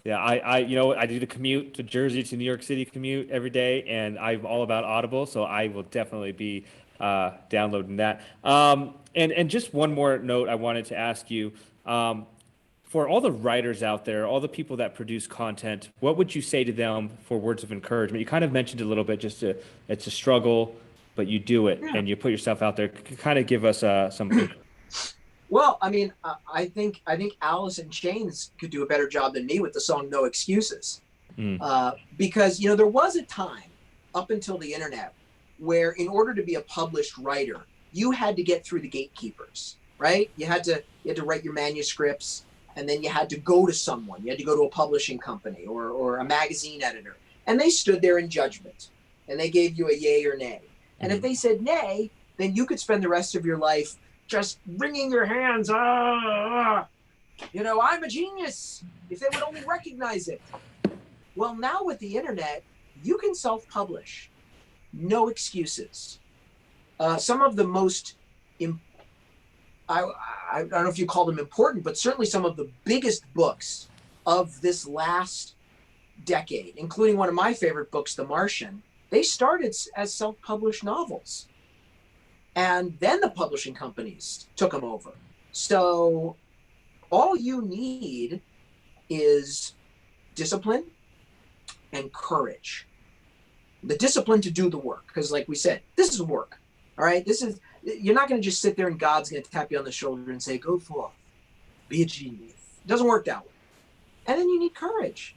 Yeah, I you know, I do the commute to Jersey to New York City commute every day, and I'm all about Audible, so I will definitely be downloading that. And just one more note I wanted to ask you. For all the writers out there, all the people that produce content, what would you say to them for words of encouragement? You kind of mentioned a little bit, it's a struggle, but you do it and you put yourself out there. Kind of give us some. Well, I mean, I think Alice in Chains could do a better job than me with the song "No Excuses," because you know there was a time up until the internet where, in order to be a published writer, you had to get through the gatekeepers, right? You had to write your manuscripts. And then you had to go to someone. You had to go to a publishing company or a magazine editor. And they stood there in judgment. And they gave you a yay or nay. And if they said nay, then you could spend the rest of your life just wringing your hands. You know, I'm a genius. If they would only recognize it. Well, now with the internet, you can self-publish. No excuses. Some of the most I don't know if you call them important, but certainly some of the biggest books of this last decade, including one of my favorite books, The Martian, they started as self-published novels. And then the publishing companies took them over. So all you need is discipline and courage. The discipline to do the work, because like we said, this is work. All right, you're not going to just sit there and God's going to tap you on the shoulder and say, "Go forth, be a genius." It doesn't work that way. And then you need courage,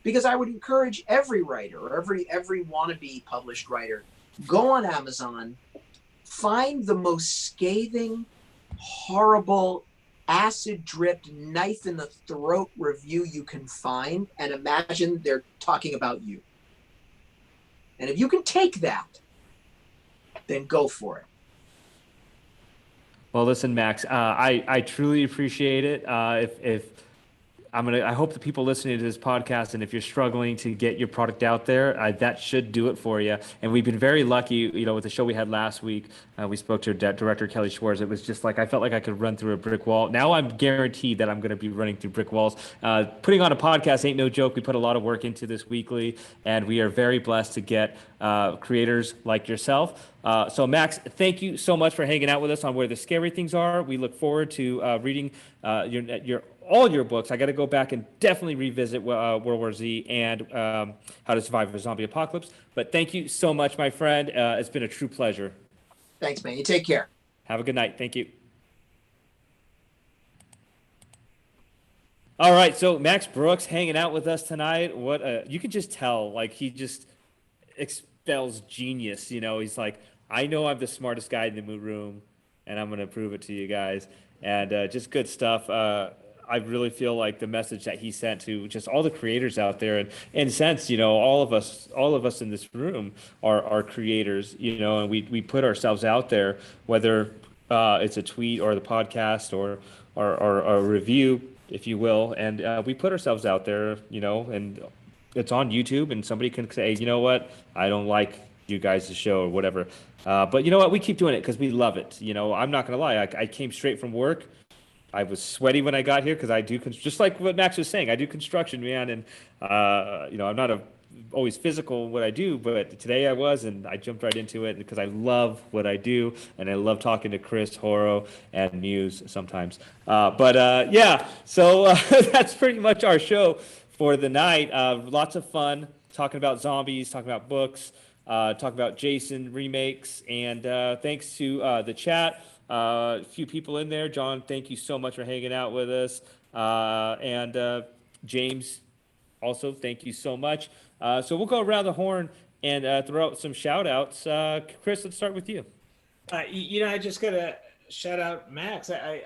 because I would encourage every writer or every wannabe published writer, go on Amazon, find the most scathing, horrible, acid-dripped, knife in the throat review you can find, and imagine they're talking about you. And if you can take that, then go for it. Well, listen, Max, I truly appreciate it. I hope the people listening to this podcast, and if you're struggling to get your product out there, that should do it for you. And we've been very lucky, you know, with the show we had last week. We spoke to director Kelly Schwartz. It was just like I felt like I could run through a brick wall. Now I'm guaranteed that I'm going to be running through brick walls. Putting on a podcast ain't no joke. We put a lot of work into this weekly, and we are very blessed to get creators like yourself. So Max, thank you so much for hanging out with us on Where the Scary Things Are. We look forward to reading all your books. I got to go back and definitely revisit World War Z and How to Survive a Zombie Apocalypse. But thank you so much, my friend. It's been a true pleasure. Thanks, man. You take care. Have a good night. Thank you. All right, so Max Brooks hanging out with us tonight. You can just tell, like, he just expels genius. You know, he's like, I know I'm the smartest guy in the room, and I'm going to prove it to you guys. And just good stuff. I really feel like the message that he sent to just all the creators out there, and in a sense, all of us in this room are creators, and we put ourselves out there, whether it's a tweet or the podcast or a review, if you will, and we put ourselves out there, and it's on YouTube, and somebody can say, you know what, I don't like you guys' show or whatever. But you know what? We keep doing it because we love it. I'm not going to lie. I came straight from work. I was sweaty when I got here because I do, just like what Max was saying, I do construction, man. And, I'm not always physical in what I do, but today I was, and I jumped right into it because I love what I do. And I love talking to Chris, Horo, and Muse sometimes. Yeah, so that's pretty much our show for the night. Lots of fun talking about zombies, talking about books. Talk about Jason remakes, and thanks to the chat, a few people in there. John, thank you so much for hanging out with us, and James, also thank you so much. So we'll go around the horn and throw out some shout outs. Chris, let's start with you. I just gotta shout out Max. I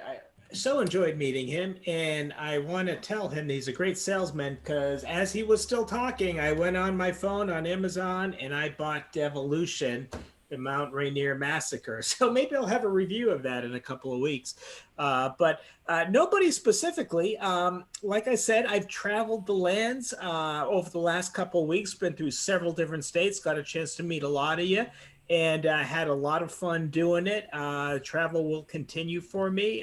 so enjoyed meeting him, and I want to tell him he's a great salesman because as he was still talking, I went on my phone on Amazon and I bought Devolution, the Mount Rainier Massacre. So maybe I'll have a review of that in a couple of weeks. But nobody specifically. Like I said, I've traveled the lands over the last couple of weeks, been through several different states, got a chance to meet a lot of you. And I had a lot of fun doing it. Travel will continue for me.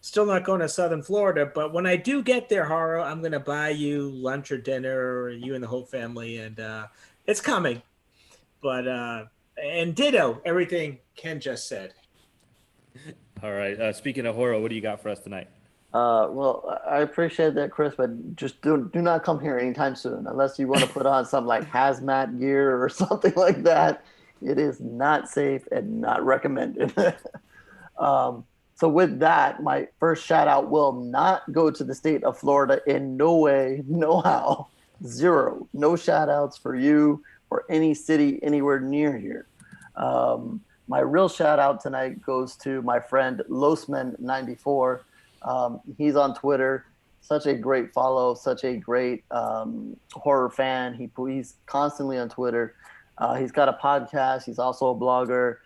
Still not going to Southern Florida, but when I do get there, Haro, I'm going to buy you lunch or dinner, or you and the whole family, and it's coming. But, and ditto, everything Ken just said. All right. Speaking of Horo, what do you got for us tonight? Well, I appreciate that, Chris, but just do not come here anytime soon unless you want to put on some like hazmat gear or something like that. It is not safe and not recommended. So with that, my first shout out will not go to the state of Florida in no way, no how. Zero. No shout outs for you or any city anywhere near here. My real shout out tonight goes to my friend Losman94. He's on Twitter. Such a great follow, such a great horror fan. He's constantly on Twitter. He's got a podcast. He's also a blogger.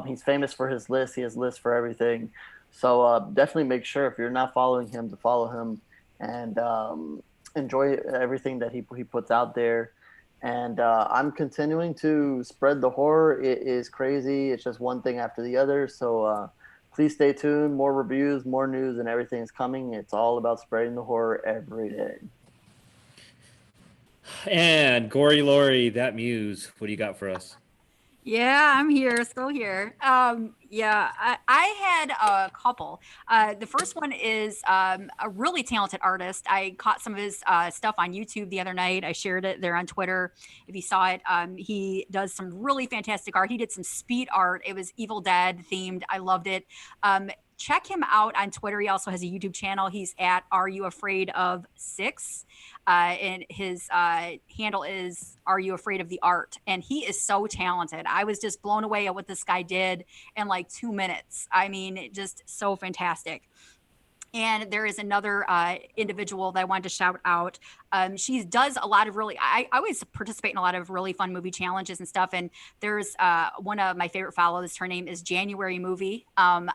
He's famous for his lists. He has lists for everything. So definitely make sure if you're not following him to follow him and enjoy everything that he puts out there. And I'm continuing to spread the horror. It is crazy. It's just one thing after the other. So please stay tuned. More reviews, more news, and everything is coming. It's all about spreading the horror every day. And Gory Lori, that Muse, what do you got for us? Yeah, I'm here, still here. I had a couple. The first one is a really talented artist. I caught some of his stuff on YouTube the other night. I shared it there on Twitter. If you saw it, he does some really fantastic art. He did some speed art. It was Evil Dead themed. I loved it. Check him out on Twitter. He also has a YouTube channel. He's at Are You Afraid of 6? And his handle is Are You Afraid of the Art? And he is so talented. I was just blown away at what this guy did in like 2 minutes. I mean, just so fantastic. And there is another individual that I wanted to shout out. She does a lot of really, I always participate in a lot of really fun movie challenges and stuff. And there's one of my favorite follows. Her name is January Movie on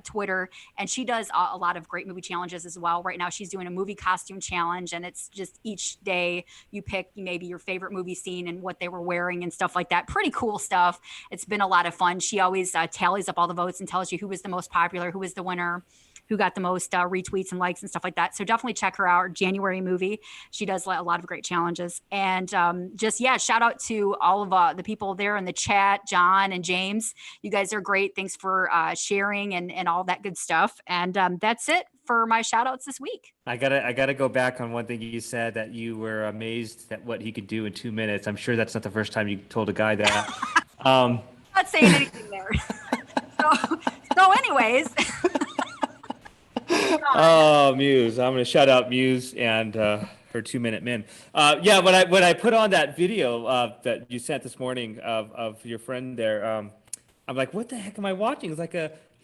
Twitter. And she does a lot of great movie challenges as well. Right now, she's doing a movie costume challenge. And it's just each day you pick maybe your favorite movie scene and what they were wearing and stuff like that. Pretty cool stuff. It's been a lot of fun. She always tallies up all the votes and tells you who was the most popular, who was the winner, who got the most retweets and likes and stuff like that. So definitely check her out, January Movie. She does a lot of great challenges. And shout out to all of the people there in the chat, John and James. You guys are great. Thanks for sharing and all that good stuff. And that's it for my shout outs this week. I gotta go back on one thing you said, that you were amazed at what he could do in 2 minutes. I'm sure that's not the first time you told a guy that. Not saying anything there. so anyways. Oh, Muse. I'm going to shout out Muse and her 2 Minute Men. When I put on that video that you sent this morning of your friend there, I'm like, what the heck am I watching? It's like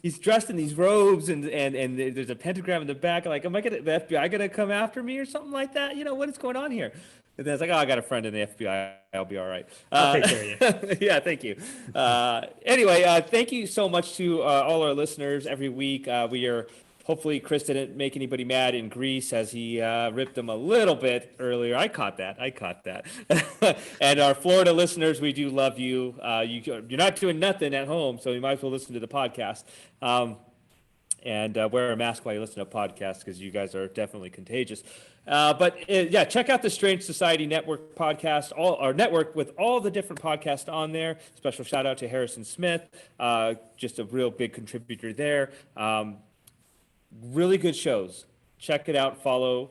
he's dressed in these robes and there's a pentagram in the back. Like, am I gonna, the FBI gonna come after me or something like that? You know, what is going on here? And then it's like, oh, I got a friend in the FBI. I'll be all right. I'll take care of you. Yeah, thank you. Anyway, thank you so much to all our listeners every week. We are hopefully Chris didn't make anybody mad in Greece as he ripped them a little bit earlier. I caught that. And our Florida listeners, we do love you. You're not doing nothing at home, so you might as well listen to the podcast. And wear a mask while you listen to podcasts because you guys are definitely contagious. Yeah, check out the Strange Society Network podcast, our network with all the different podcasts on there. Special shout out to Harrison Smith, just a real big contributor there. Really good shows. Check it out. Follow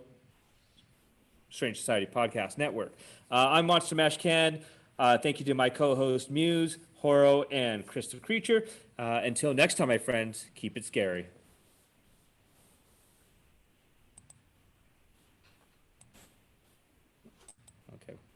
Strange Society Podcast Network. I'm Monster Mash Ken. Thank you to my co-host Muse, Horo, and Crystal Creature. Until next time, my friends, keep it scary.